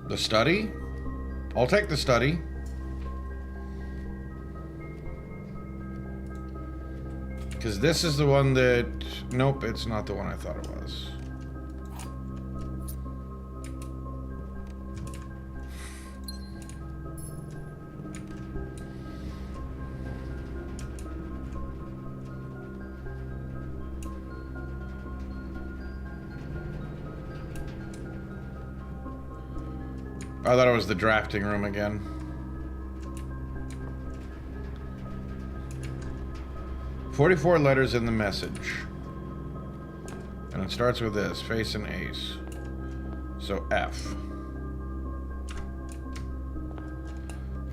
The study? I'll take the study. Because this is the one that... Nope, it's not the one I thought it was. I thought it was the drafting room again. "44 letters in the message. And it starts with this, face and ace. So F.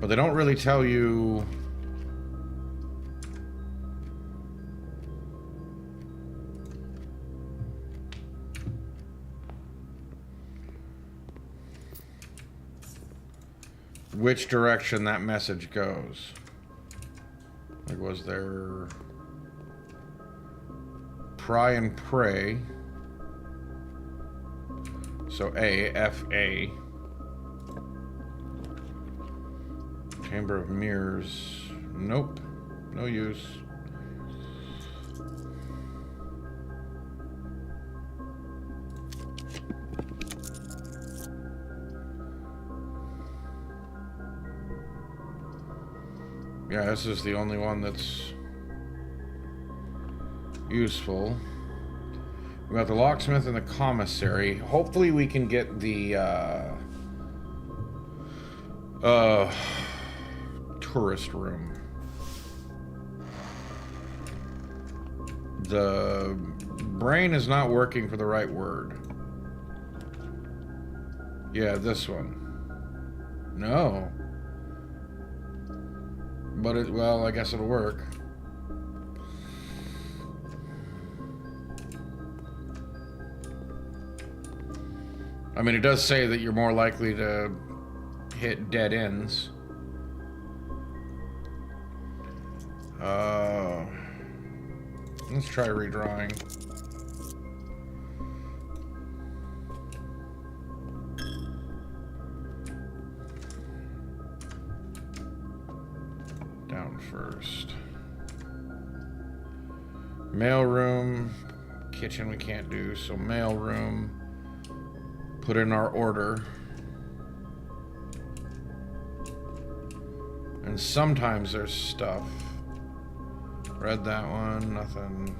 But they don't really tell you which direction that message goes. Like, was there pry and pray? So A, F-A. Chamber of Mirrors. Nope. No use. Yeah, this is the only one that's useful. We got the locksmith and the commissary. Hopefully we can get the tourist room. The brain is not working for the right word. Yeah, this one. No. But it, well, I guess it'll work. I mean, it does say that you're more likely to hit dead ends. Let's try redrawing. Down first. Mail room. Kitchen we can't do, so mail room. Put in our order. And sometimes there's stuff. Read that one, nothing.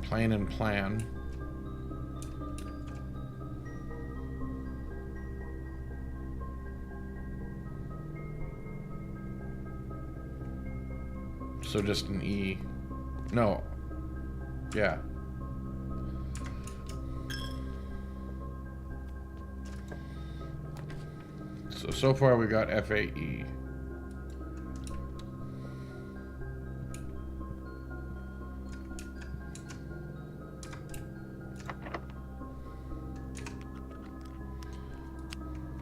Plane and plan. So just an E. No. Yeah. So far we got FAE.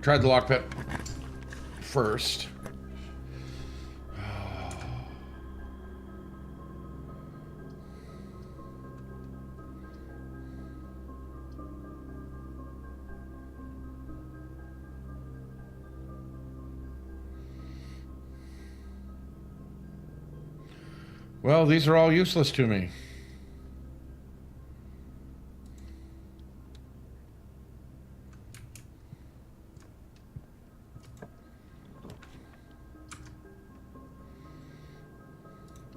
Tried the lockpick first. Well, these are all useless to me.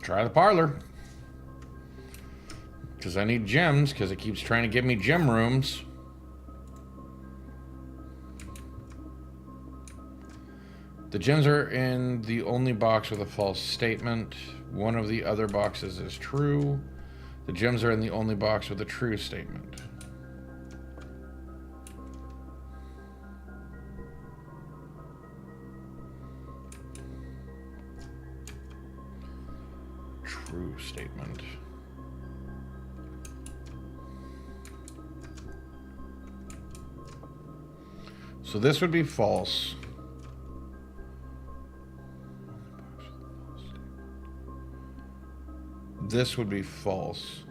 Try the parlor. Because I need gems, because it keeps trying to give me gem rooms. The gems are in the only box with a false statement. One of the other boxes is true. The gems are in the only box with a true statement. True statement. So this would be false. This would be false.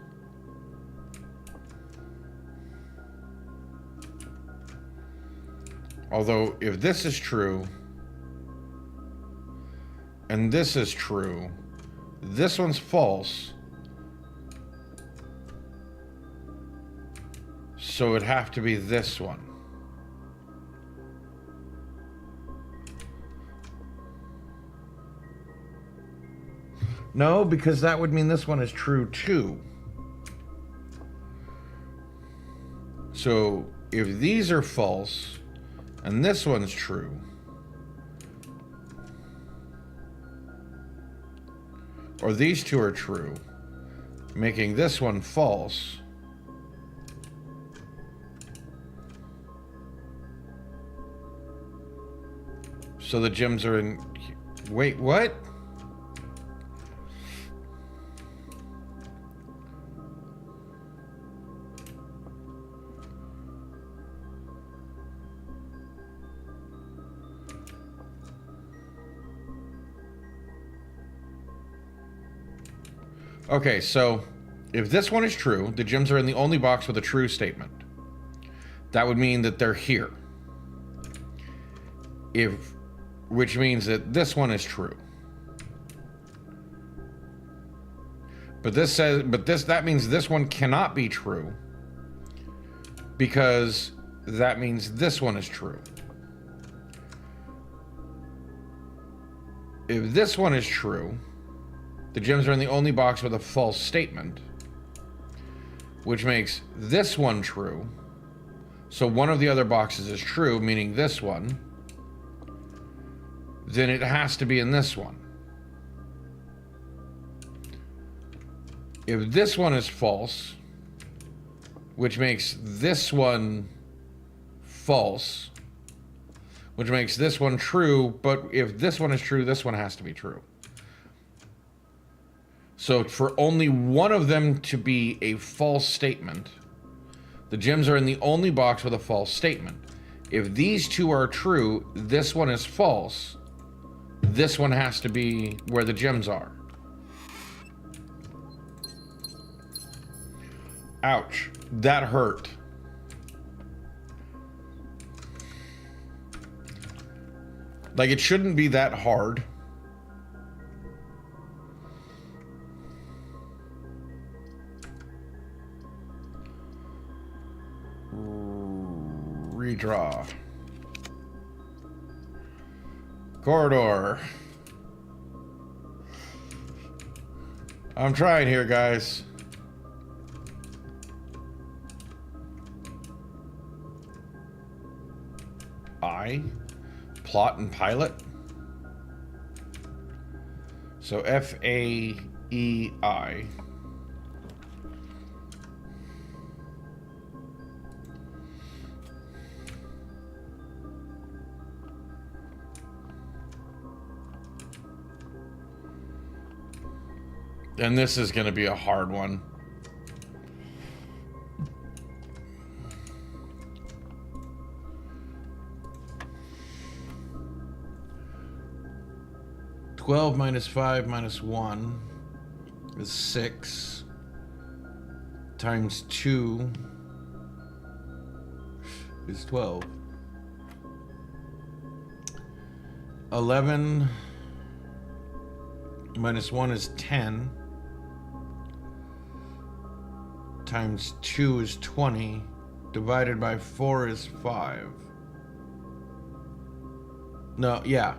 Although, if this is true, and this is true, this one's false. So it'd have to be this one. No, because that would mean this one is true too. So if these are false and this one's true, or these two are true, making this one false, so the gems are in... Wait, what? Okay, so if this one is true, the gems are in the only box with a true statement. That would mean that they're here. Which means that this one is true. That means this one cannot be true, because that means this one is true. If this one is true, the gems are in the only box with a false statement, which makes this one true. So one of the other boxes is true, meaning this one. Then it has to be in this one. If this one is false, which makes this one false, which makes this one true, but if this one is true, this one has to be true. So for only one of them to be a false statement, the gems are in the only box with a false statement. If these two are true, this one is false. This one has to be where the gems are. Ouch. That hurt. Like, it shouldn't be that hard. Redraw. Corridor. I'm trying here, guys. Plot and pilot. So FAEI. And this is going to be a hard one. (12 minus 5 minus 1 is 6 times 2 is 12. 11 minus 1 is 10 times 2 is 20 divided by 4 is 5. No, yeah.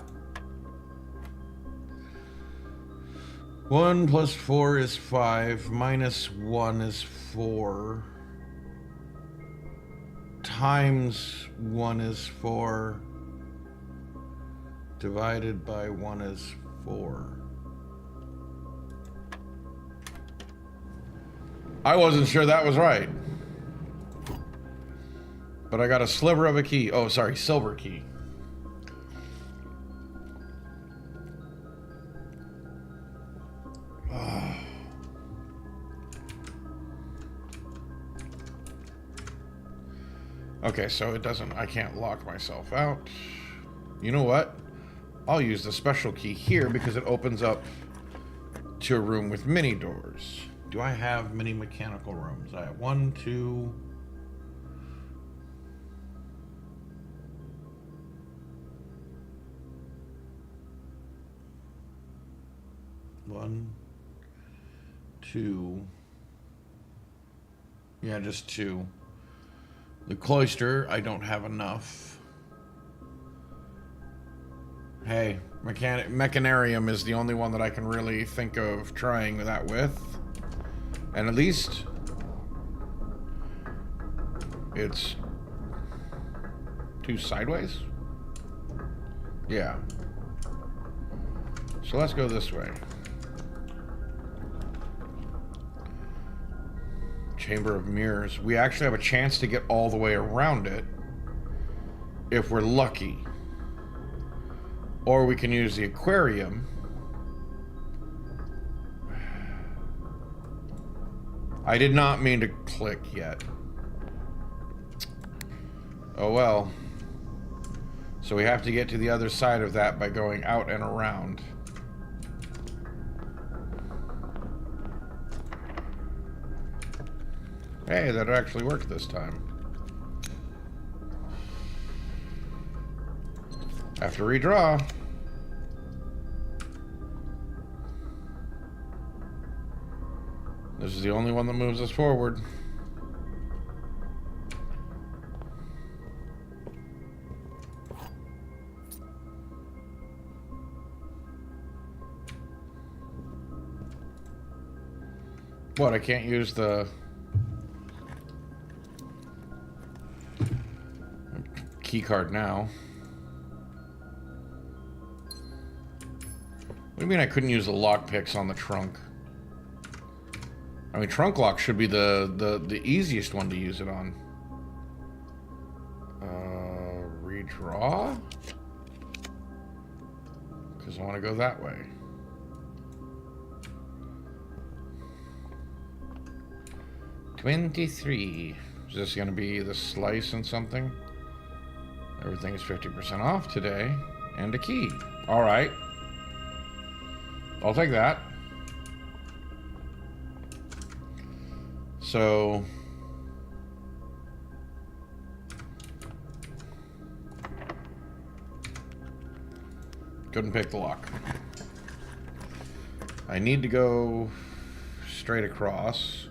1 plus 4 is 5, minus 1 is 4, times 1 is 4, divided by 1 is 4. I wasn't sure that was right. But I got a sliver of a key. Oh, sorry, silver key. Okay, so it doesn't, I can't lock myself out. You know what? I'll use the special key here because it opens up to a room with many doors. Do I have many mechanical rooms? I have 1, 2... 1, 2... Yeah, just 2. The cloister, I don't have enough. Hey, Mechanarium is the only one that I can really think of trying that with. And at least It's 2 sideways? Yeah. So let's go this way. Chamber of Mirrors. We actually have a chance to get all the way around it if we're lucky. Or we can use the aquarium. I did not mean to click yet. Oh well. So we have to get to the other side of that by going out and around. Hey, that actually worked this time. Have to redraw. This is the only one that moves us forward. What, I can't use the key card now? What do you mean I couldn't use the lockpicks on the trunk? I mean, trunk lock should be the easiest one to use it on. Redraw? Because I want to go that way. $23. Is this going to be the slice and something? Everything is 50% off today. And a key. Alright. I'll take that. So... couldn't pick the lock. I need to go straight across.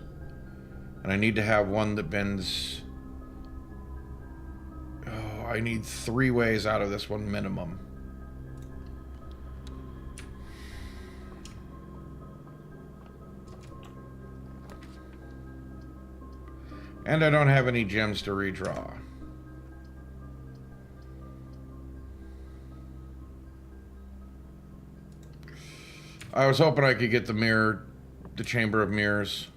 And I need to have one that bends... oh, I need 3 ways out of this one minimum. And I don't have any gems to redraw. I was hoping I could get the mirror, the Chamber of Mirrors.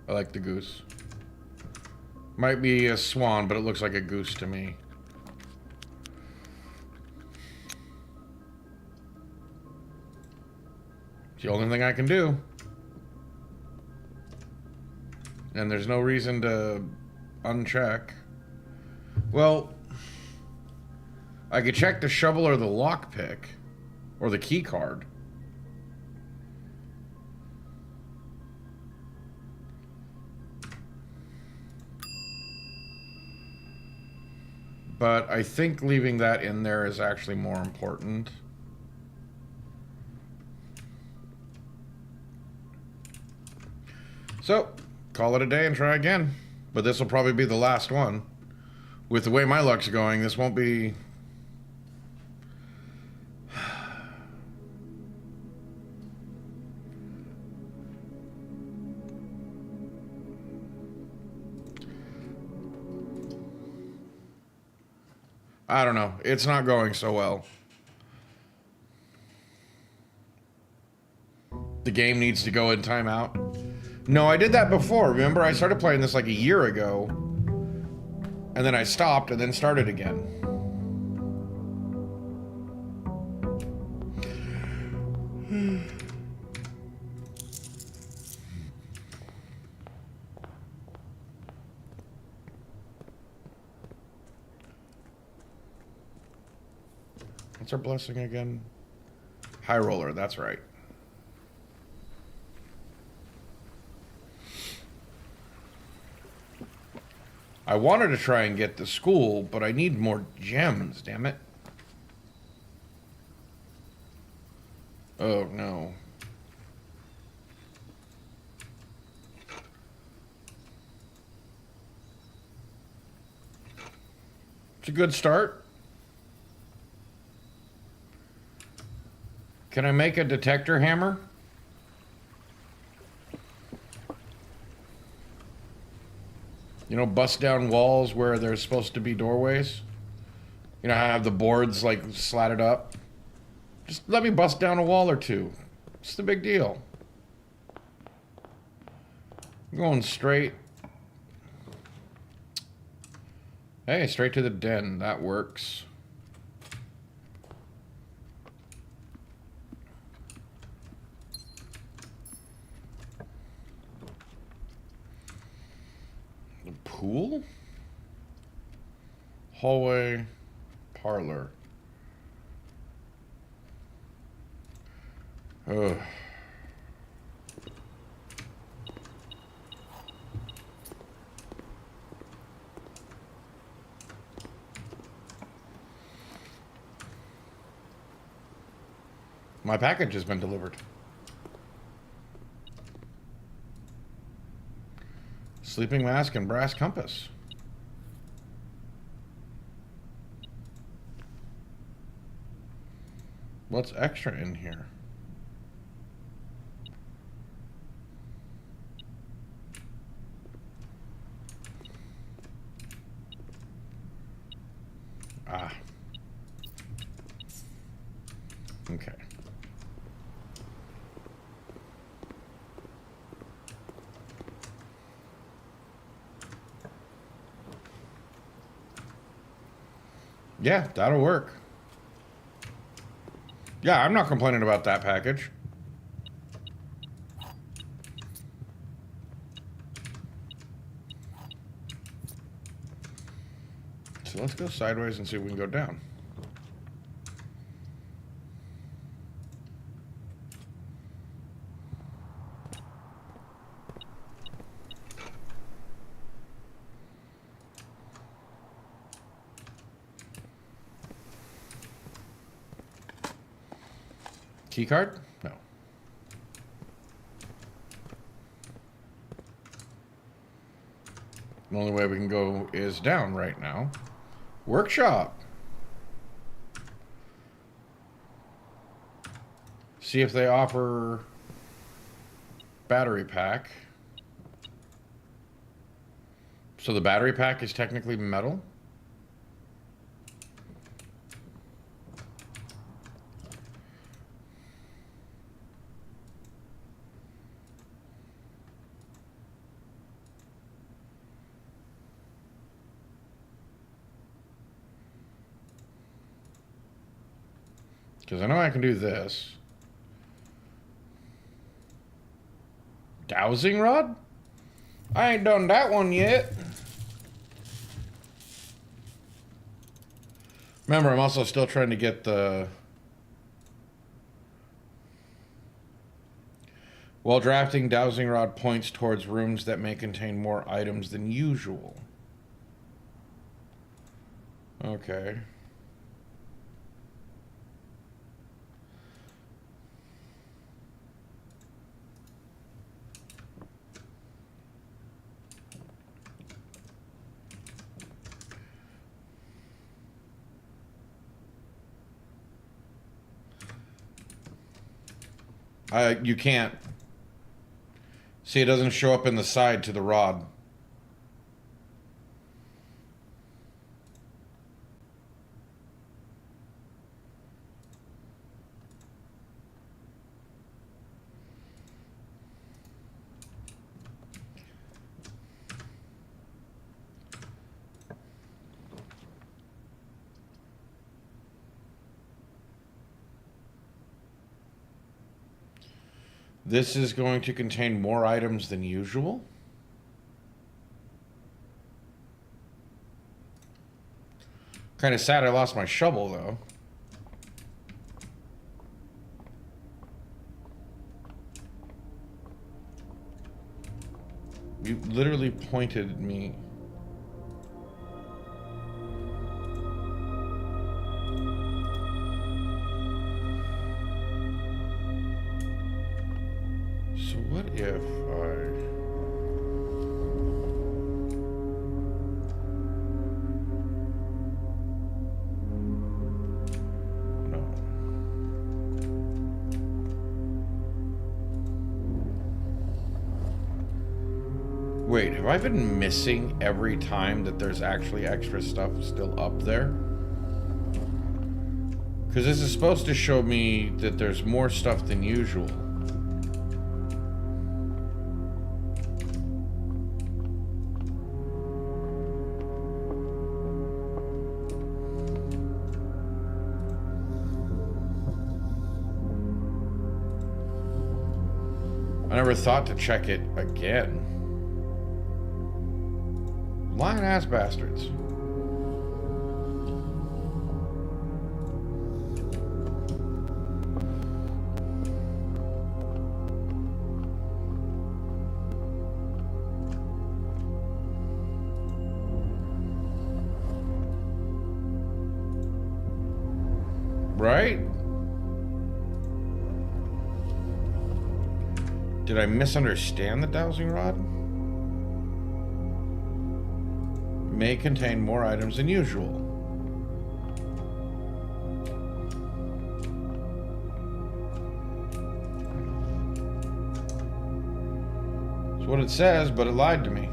I like the goose. Might be a swan, but it looks like a goose to me. It's the only thing I can do. And there's no reason to uncheck. Well, I could check the shovel or the lockpick. Or the key card. But I think leaving that in there is actually more important. So, call it a day and try again. But this will probably be the last one. With the way my luck's going, this won't be... I don't know. It's not going so well. The game needs to go in timeout. No, I did that before. Remember, I started playing this like a year ago. And then I stopped and then started again. What's our blessing again? High roller, that's right. I wanted to try and get the school, but I need more gems, damn it. Oh, no. It's a good start. Can I make a detector hammer? You know, bust down walls where there's supposed to be doorways. You know, I have the boards like slatted up. Just let me bust down a wall or two. What's the big deal? I'm going straight. Hey, straight to the den. That works. The pool? Hallway. Parlor. Ugh. My package has been delivered. Sleeping mask and brass compass. What's extra in here? Ah. Okay. Yeah, that'll work. Yeah, I'm not complaining about that package. So let's go sideways and see if we can go down. Key card? No. The only way we can go is down right now. Workshop. See if they offer battery pack. So the battery pack is technically metal? Because I know I can do this. Dowsing rod? I ain't done that one yet. Remember, I'm also still trying to get the... While drafting, dowsing rod points towards rooms that may contain more items than usual. Okay. You can't. See, it doesn't show up in the side to the rod. This is going to contain more items than usual. Kind of sad I lost my shovel, though. You literally pointed at me. So what if Wait, have I been missing every time that there's actually extra stuff still up there? Because this is supposed to show me that there's more stuff than usual. I never thought to check it again. Lying ass bastards. Right? Did I misunderstand the dowsing rod? May contain more items than usual. That's what it says, but it lied to me.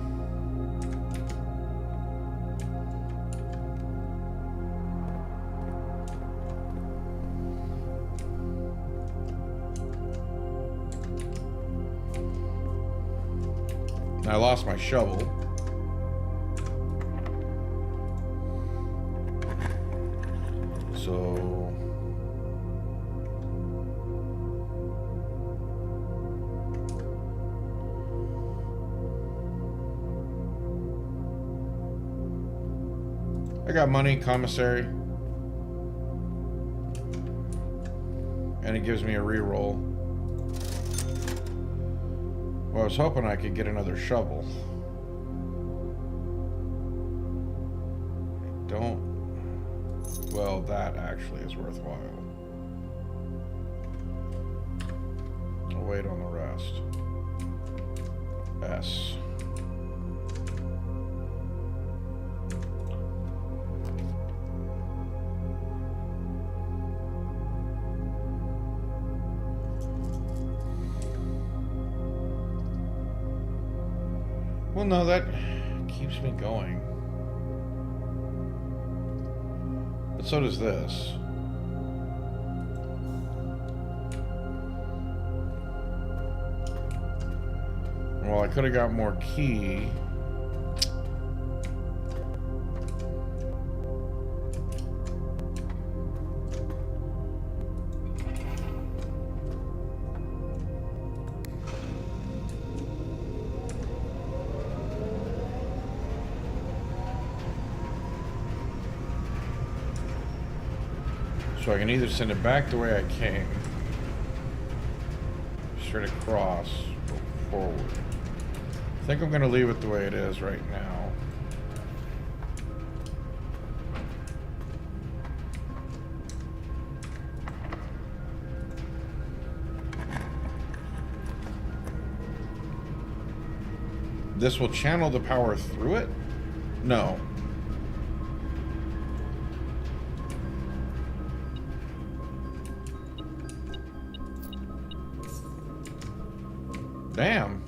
I lost my shovel. So... I got money, commissary. And it gives me a reroll. Well, I was hoping I could get another shovel. I don't... Well, that actually is worthwhile. I'll wait on the rest. S. Well, no, that keeps me going. But so does this. Well, I could have got more key. So I can either send it back the way I came, straight across, or forward. I think I'm going to leave it the way it is right now. This will channel the power through it? No. Damn.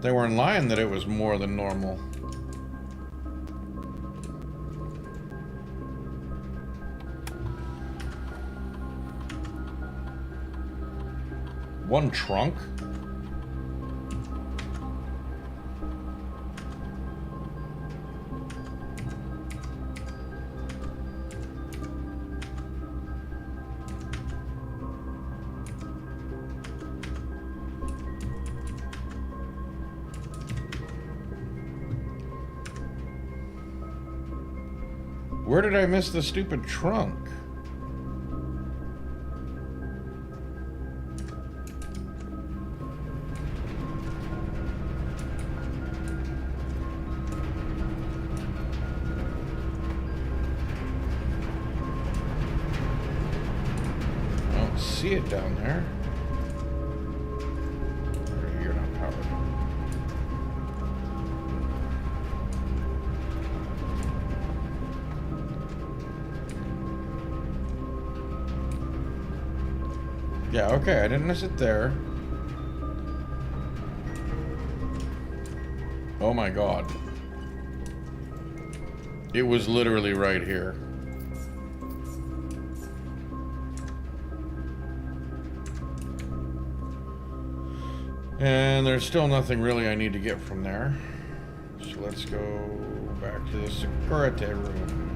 They weren't lying that it was more than normal. One trunk? Where did I miss the stupid trunk? I don't see it down there. You're not powered. Yeah, okay, I didn't miss it there. Oh my god. It was literally right here. And there's still nothing really I need to get from there. So let's go back to the security room.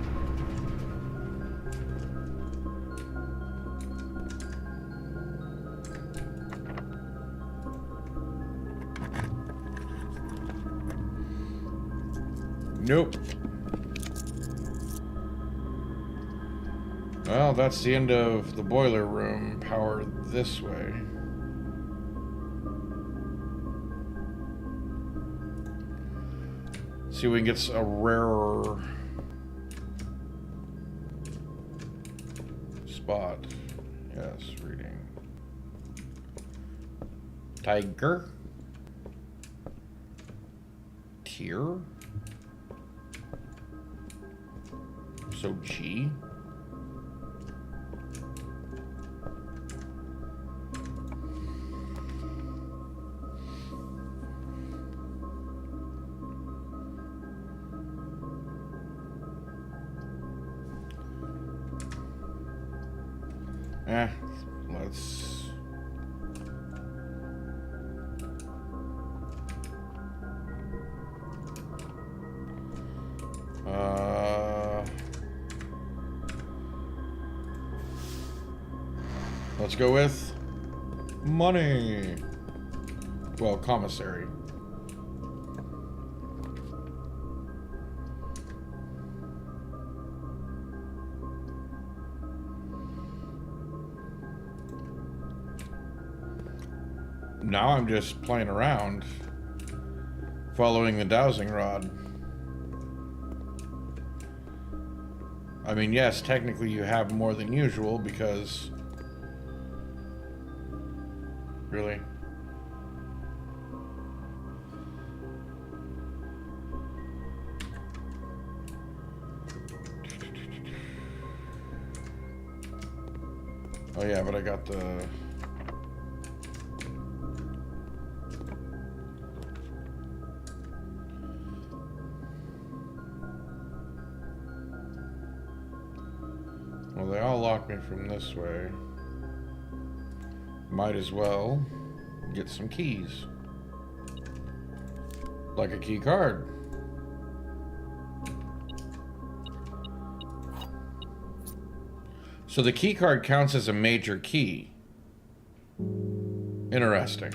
Nope. Well, that's the end of the boiler room. Power this way. See if we can get a rarer spot. Yes, reading. Tiger. Tier. So G. Let's... Let's go with money. Well, commissary. Now I'm just playing around, following the dowsing rod. I mean, yes, technically you have more than usual because... Really? Oh yeah, but I got the... Well, they all lock me from this way. Might as well get some keys. Like a key card. So the key card counts as a major key. Interesting.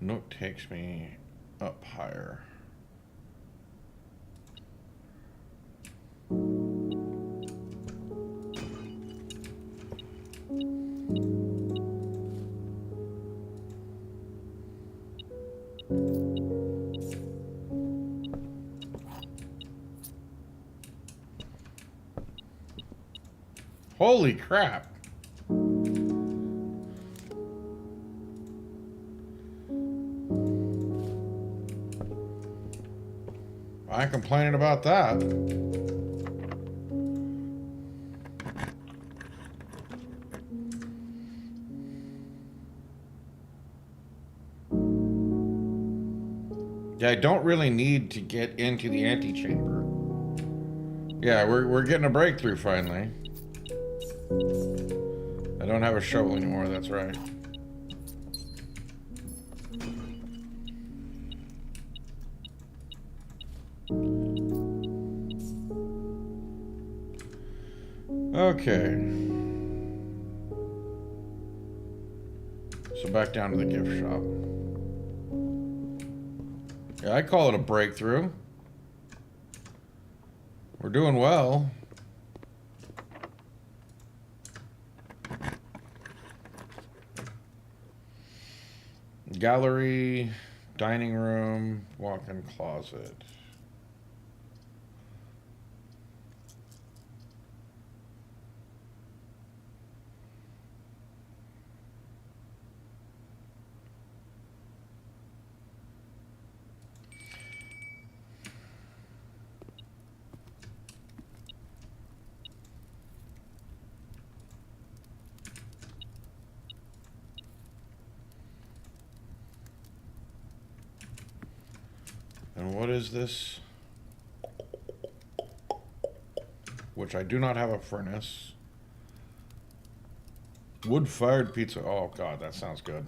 Note takes me up higher. Holy crap. I ain't complaining about that. Yeah, I don't really need to get into the antechamber. Yeah, we're getting a breakthrough finally. I don't have a shovel anymore, that's right. Okay. So back down to the gift shop. Yeah, I call it a breakthrough. We're doing well. Gallery, dining room, walk-in closet. And what is this? Which I do not have a furnace. Wood-fired pizza. Oh, God, that sounds good.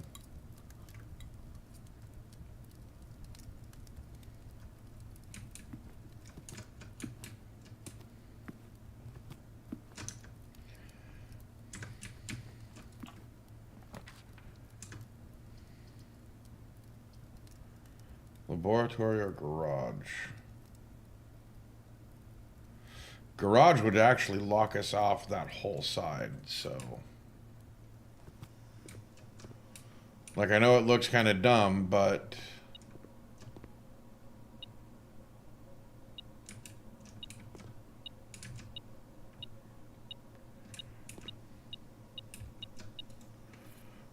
Laboratory or garage? Garage would actually lock us off that whole side, so... Like, I know it looks kind of dumb, but...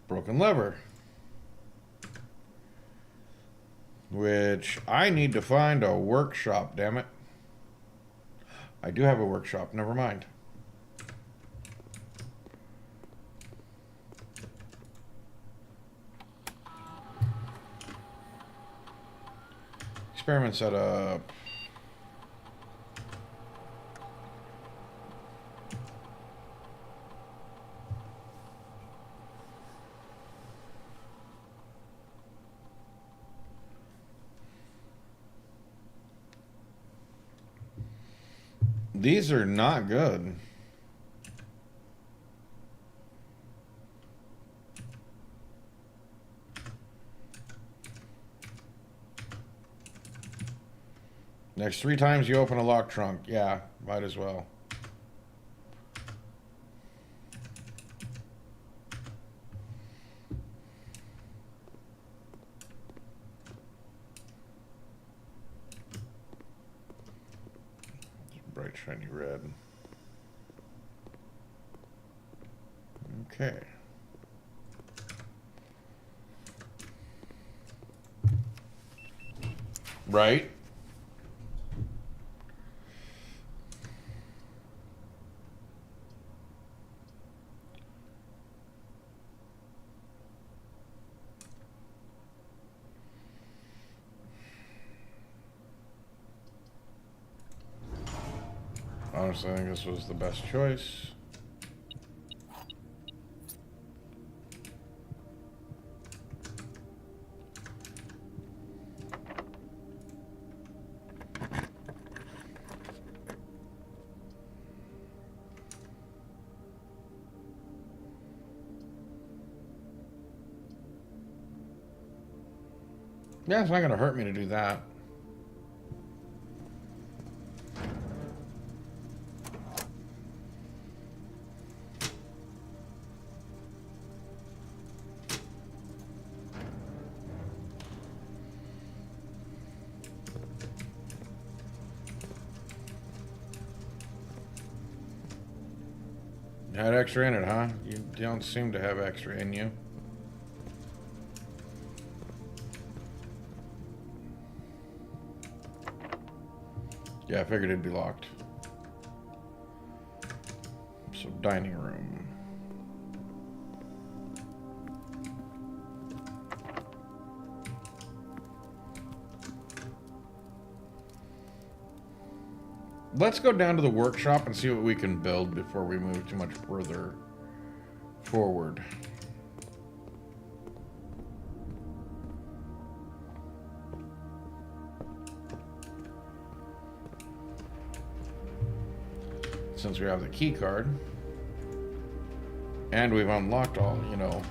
Broken lever. Which, I need to find a workshop, damn it. I do have a workshop, never mind. Experiment setup. These are not good. Next 3 times you open a lock trunk. Yeah, might as well. Bright shiny red. Okay. Right? Honestly, I think this was the best choice. Yeah, it's not going to hurt me to do that. Had extra in it, huh? You don't seem to have extra in you. Yeah, I figured it'd be locked. So, dining room. Let's go down to the workshop and see what we can build before we move too much further forward. Since we have the key card and we've unlocked all, you know.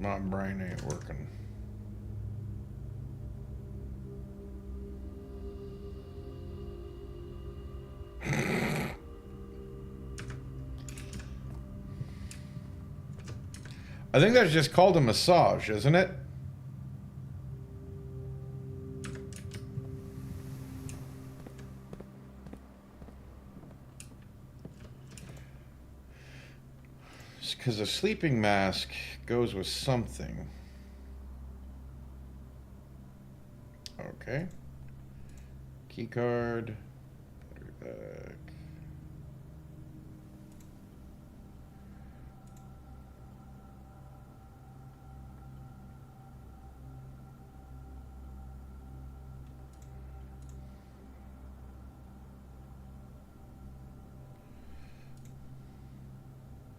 My brain ain't working. I think that's just called a massage, isn't it? Because a sleeping mask goes with something. Okay. Key card. Battery pack.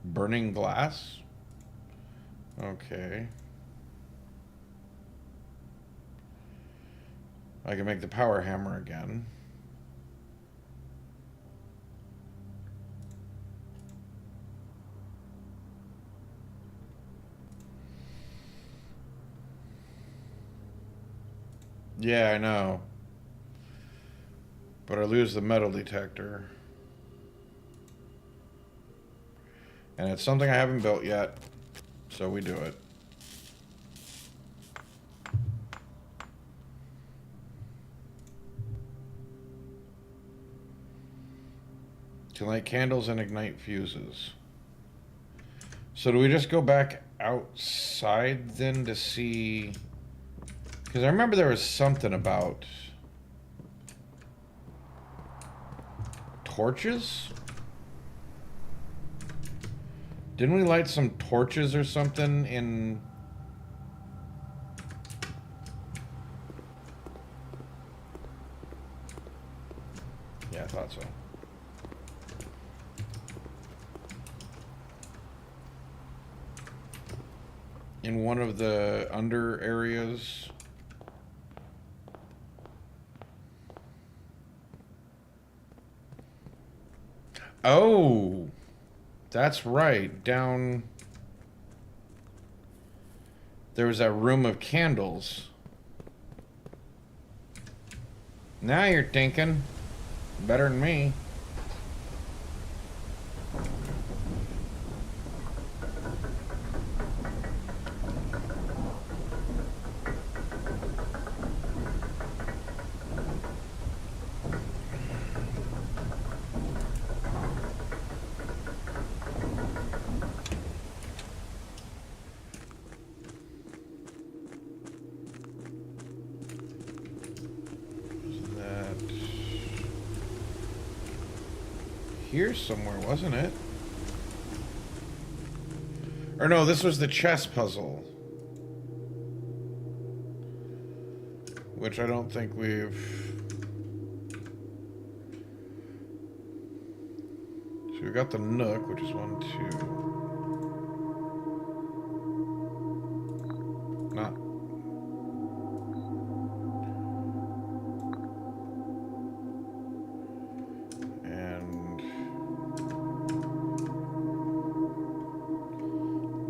Burning glass? Okay. I can make the power hammer again. Yeah, I know. But I lose the metal detector. And it's something I haven't built yet, so we do it. To light candles and ignite fuses. So do we just go back outside then to see... Because I remember there was something about... torches? Didn't we light some torches or something in... Yeah, I thought so. In one of the under areas. Oh, that's right. Down there was that room of candles. Now you're thinking better than me. Here somewhere, wasn't it? Or no, this was the chess puzzle. Which I don't think we've... So we got the Nook, which is 1, 2. Not...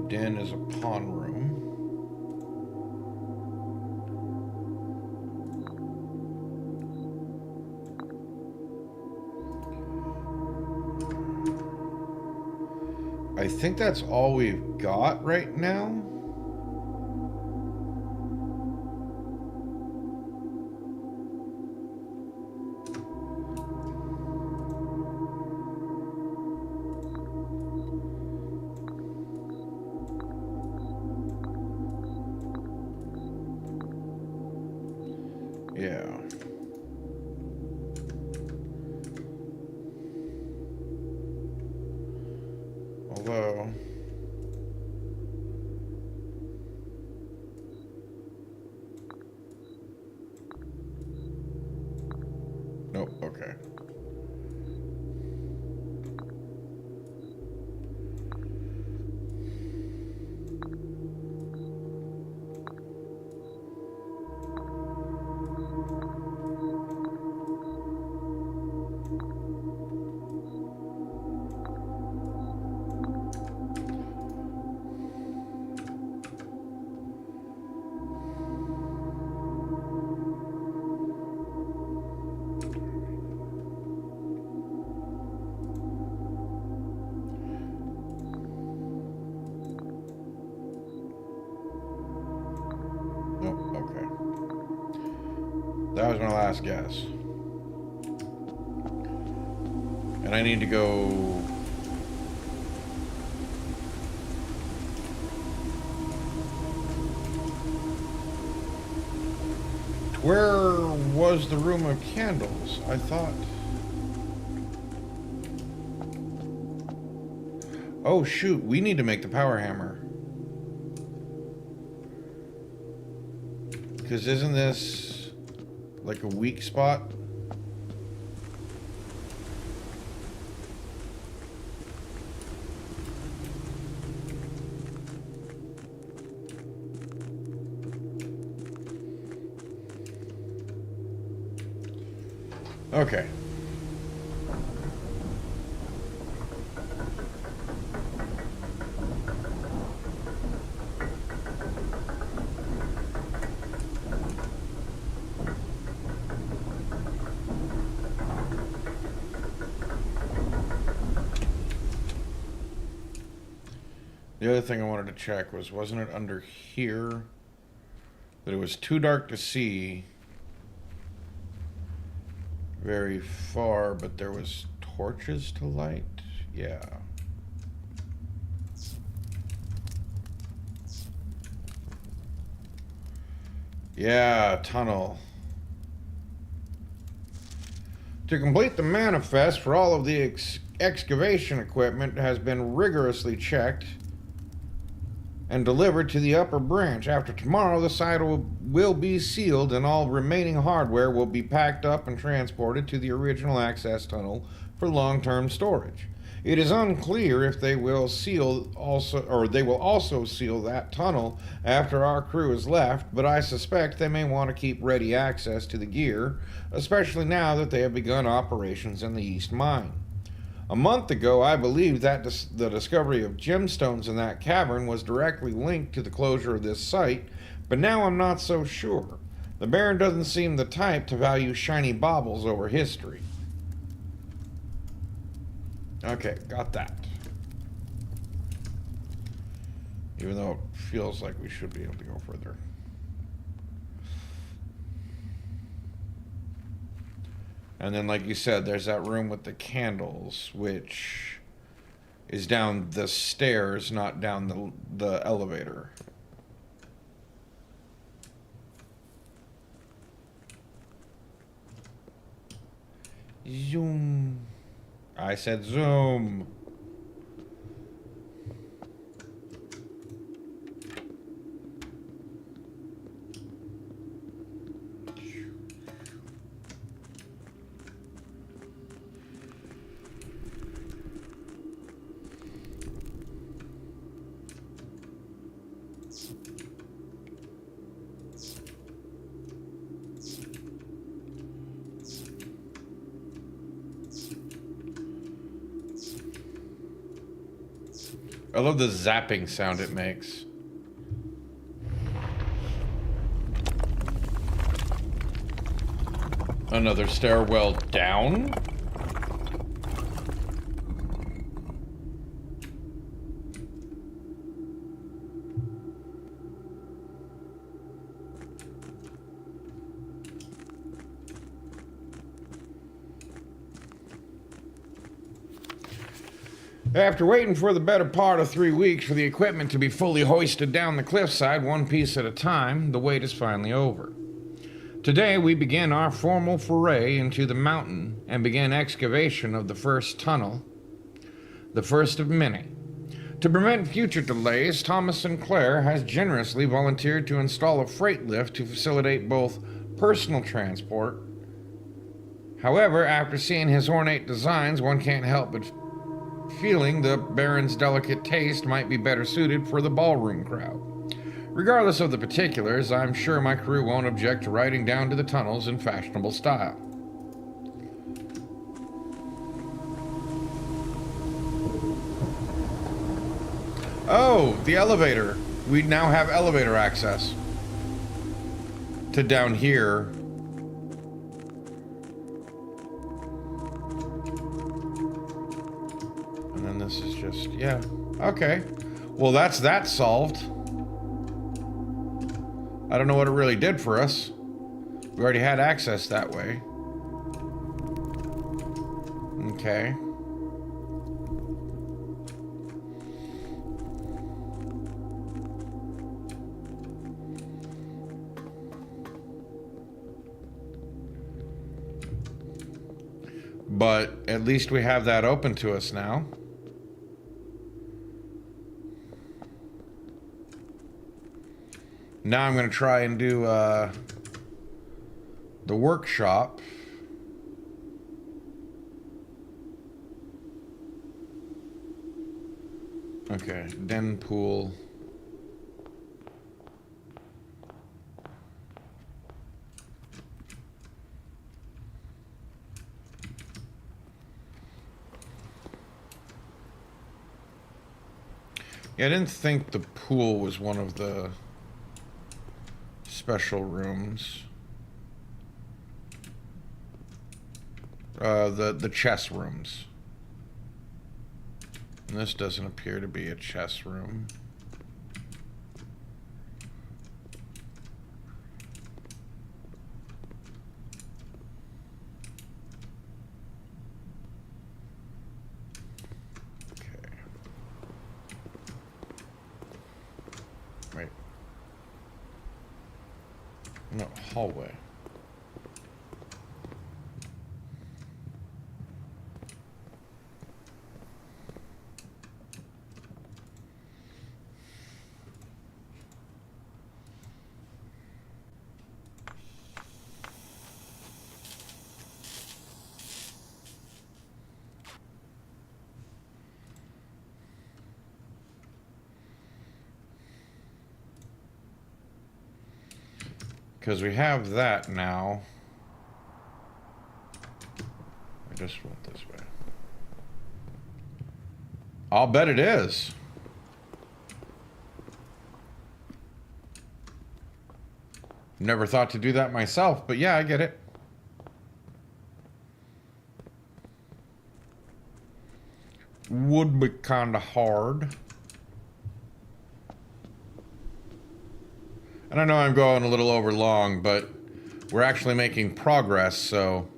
Den is a pawn room. I think that's all we've got right now. Yeah. Although... Nope, okay. That was my last guess. And I need to go... Where was the room of candles? I thought... Oh shoot, we need to make the power hammer. Because isn't this like a weak spot? Okay. The other thing I wanted to check was, wasn't it under here that it was too dark to see very far, but there was torches to light? Yeah. Yeah, tunnel. To complete the manifest for all of the excavation equipment has been rigorously checked and delivered to the upper branch. After tomorrow, the site will be sealed and all remaining hardware will be packed up and transported to the original access tunnel for long-term storage. It is unclear if they will also seal that tunnel after our crew has left, but I suspect they may want to keep ready access to the gear, especially now that they have begun operations in the East Mine. A month ago, I believed that the discovery of gemstones in that cavern was directly linked to the closure of this site, but now I'm not so sure. The Baron doesn't seem the type to value shiny baubles over history. Okay, got that. Even though it feels like we should be able to go further. And then, like you said, there's that room with the candles, which is down the stairs, not down the elevator. Zoom. I said zoom. I love the zapping sound it makes. Another stairwell down? After waiting for the better part of 3 weeks for the equipment to be fully hoisted down the cliffside, one piece at a time, the wait is finally over. Today we begin our formal foray into the mountain and begin excavation of the first tunnel, the first of many. To prevent future delays, Thomas Sinclair has generously volunteered to install a freight lift to facilitate both personal transport. However, after seeing his ornate designs, one can't help but feeling the Baron's delicate taste might be better suited for the ballroom crowd. Regardless of the particulars, I'm sure my crew won't object to riding down to the tunnels in fashionable style. Oh, the elevator. We now have elevator access to down here. And then this is just, yeah. Okay. Well, that's that solved. I don't know what it really did for us. We already had access that way. Okay. But at least we have that open to us now. Now I'm going to try and do the workshop. Okay, den pool. Yeah, I didn't think the pool was one of the special rooms. The chess rooms. And this doesn't appear to be a chess room. Okay. Wait. No, hallway. Because we have that now. I just went this way. I'll bet it is. Never thought to do that myself, but yeah, I get it. Would be kind of hard. And I know I'm going a little over long, but we're actually making progress, so...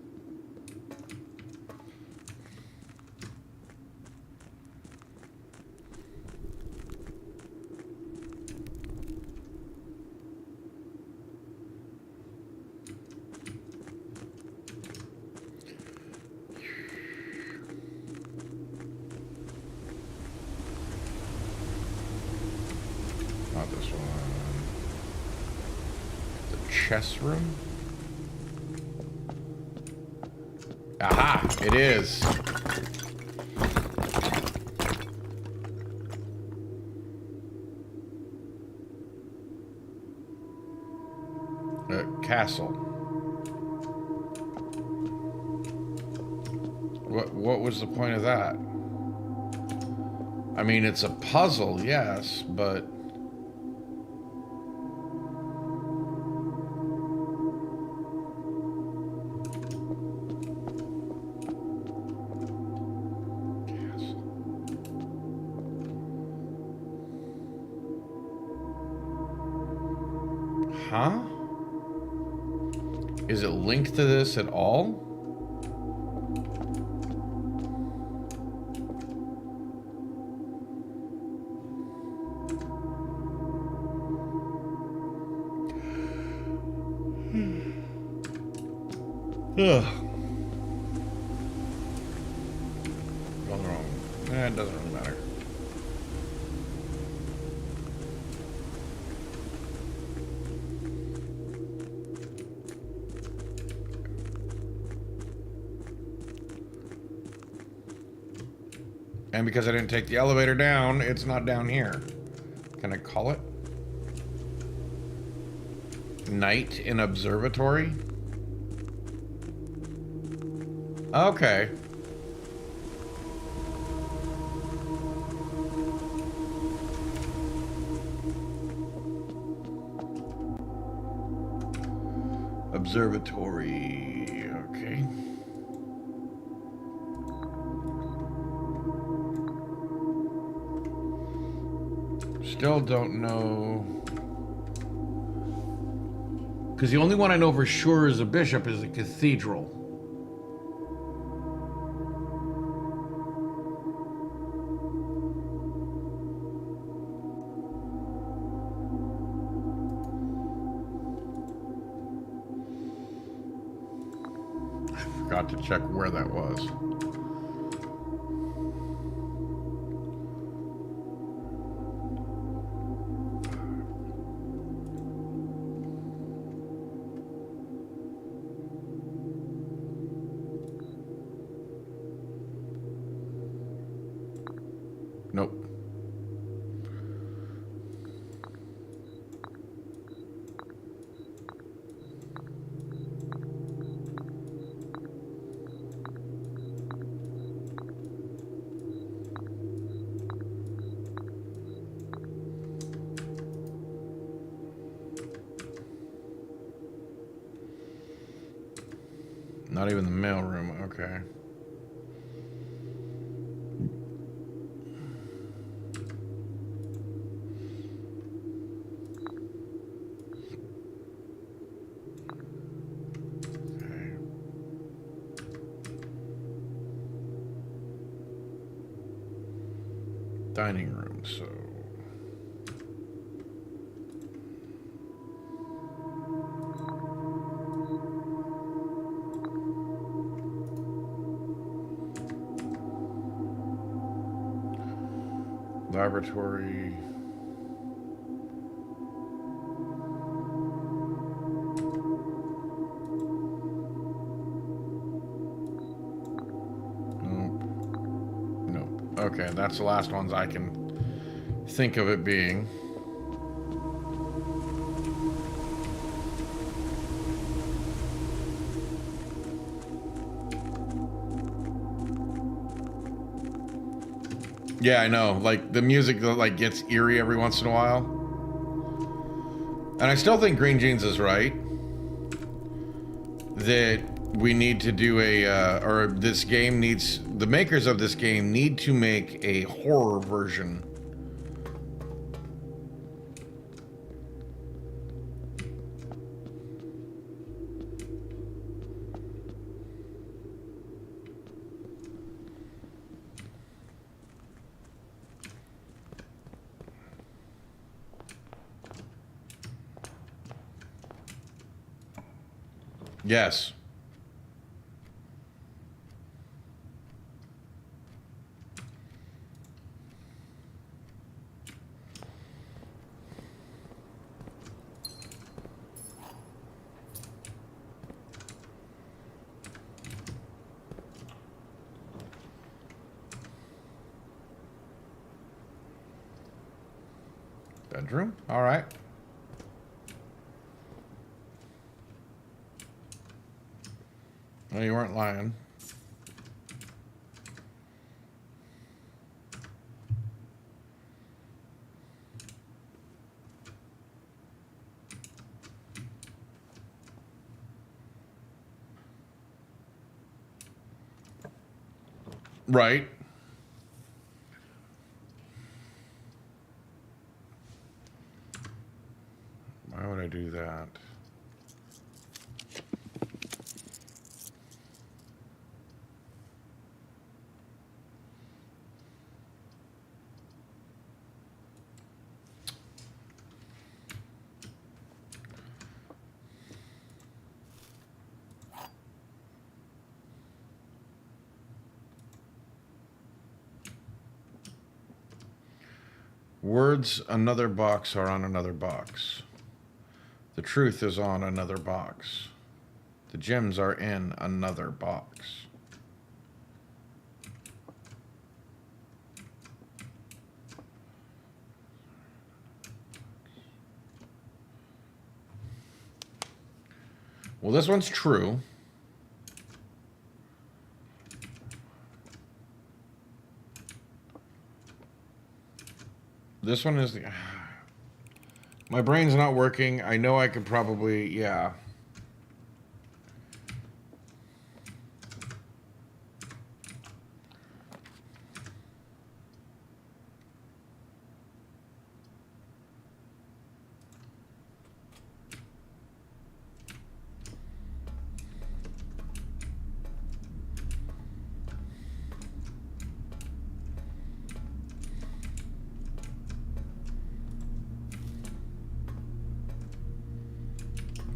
Not this one. The chess room? Aha! It is. Castle. What was the point of that? I mean, it's a puzzle, yes, but... Huh? Is it linked to this at all? Ugh. What's wrong? It doesn't really matter. And because I didn't take the elevator down, it's not down here. Can I call it? Night in observatory? Okay. Observatory. Okay. Still don't know Because the only one I know for sure is a bishop is a cathedral. I forgot to check where that was. Nope. Not even the mailroom. Okay. Dining room, so... Laboratory... Nope. Okay, that's the last ones I can think of it being. Yeah, I know. Like, the music, like, gets eerie every once in a while. And I still think Green Jeans is right. That we need to do or this game needs, the makers of this game need to make a horror version. Yes. Bedroom? All right. No, you weren't lying. Right. Why would I do that? Words another box are on another box. The truth is on another box. The gems are in another box. Well, this one's true. This one is the... My brain's not working. I know I could probably... Yeah.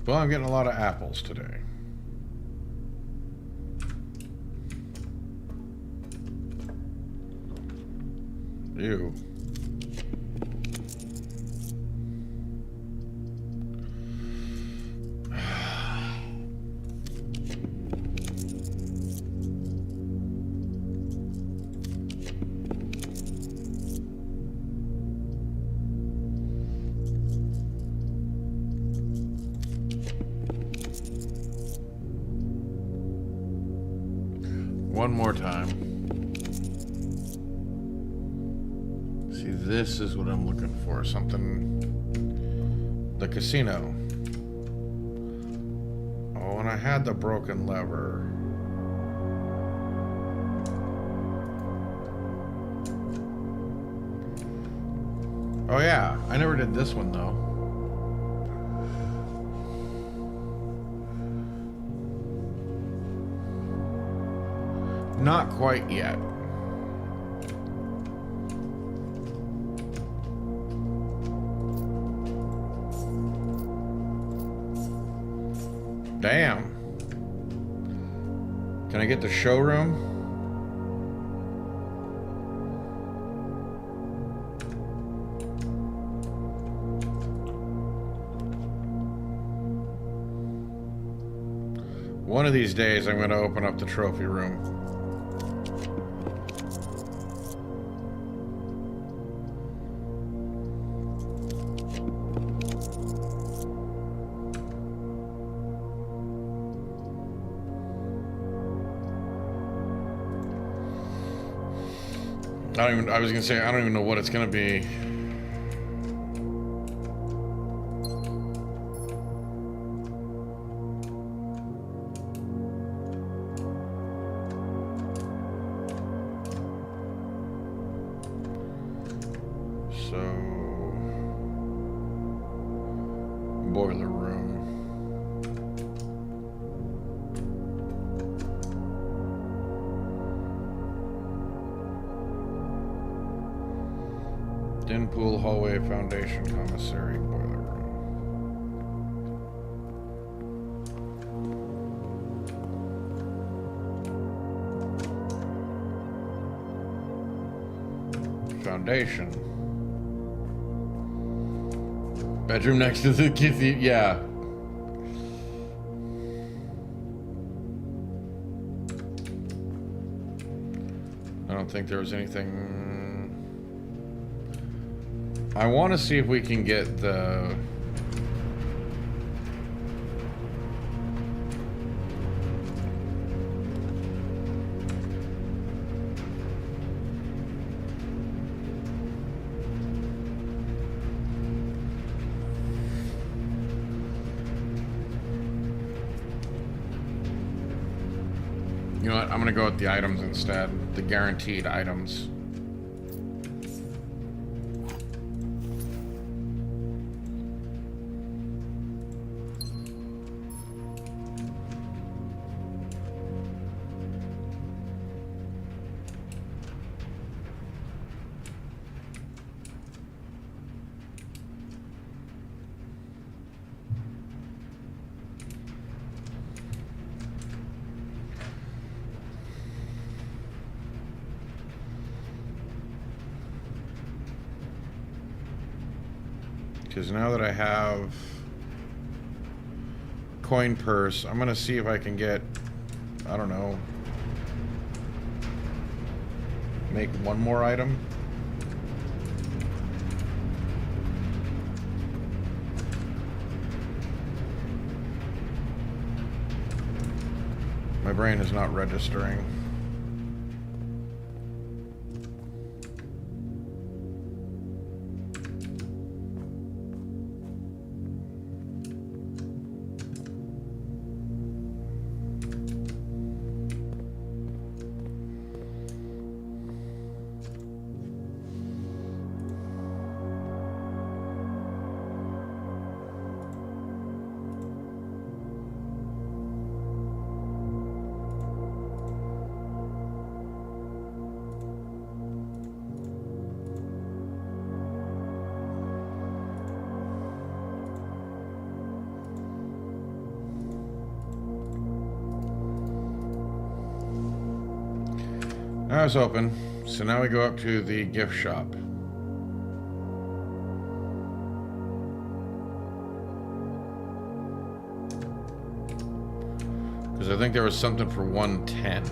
Well, I'm getting a lot of apples today. Ew. One more time. See, this is what I'm looking for. Something. The casino. Oh, and I had the broken lever. Oh, yeah. I never did this one, though. Not quite yet. Damn. Can I get the showroom? One of these days I'm going to open up the trophy room. I was gonna say, I don't even know what it's gonna be. So, boiler room. Den pool, hallway, foundation, commissary, boiler room. Foundation. Bedroom next to the kids, yeah. I don't think there was anything. I want to see if we can get the... You know what? I'm going to go with the items instead. The guaranteed items. Because now that I have coin purse, I'm going to see if I can get, I don't know, make one more item. My brain is not registering. I was hoping. So now we go up to the gift shop. Because I think there was something for 110.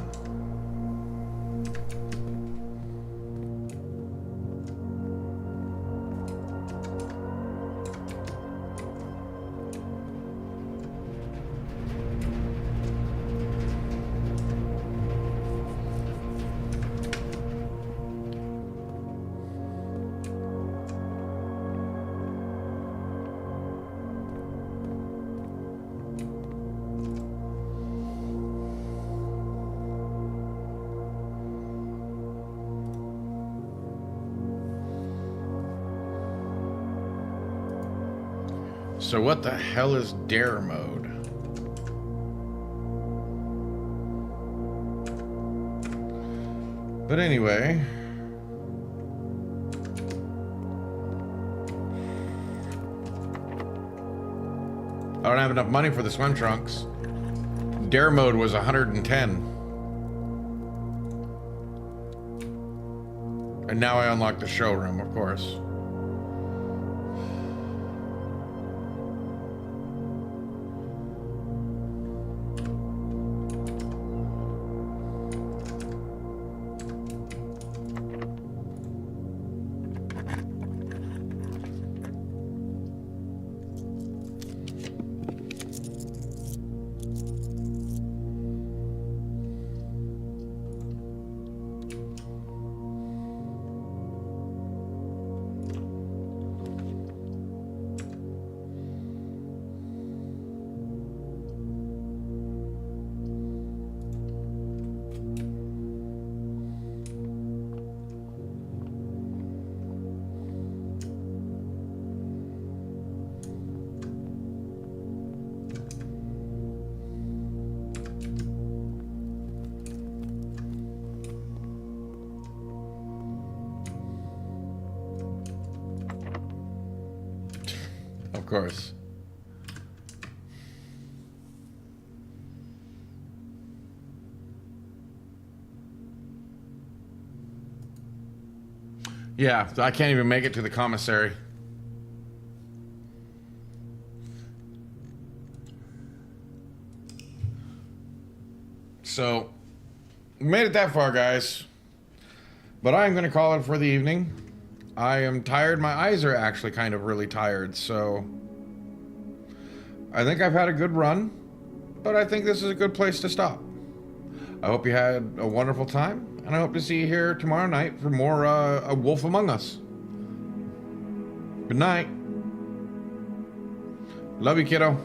So what the hell is dare mode? But anyway, I don't have enough money for the swim trunks. Dare mode was 110. And now I unlock the showroom, of course. Of course. Yeah, I can't even make it to the commissary. So, we made it that far, guys. But I'm going to call it for the evening. I am tired. My eyes are actually kind of really tired, so I think I've had a good run, but I think this is a good place to stop. I hope you had a wonderful time, and I hope to see you here tomorrow night for more A Wolf Among Us. Good night. Love you, kiddo.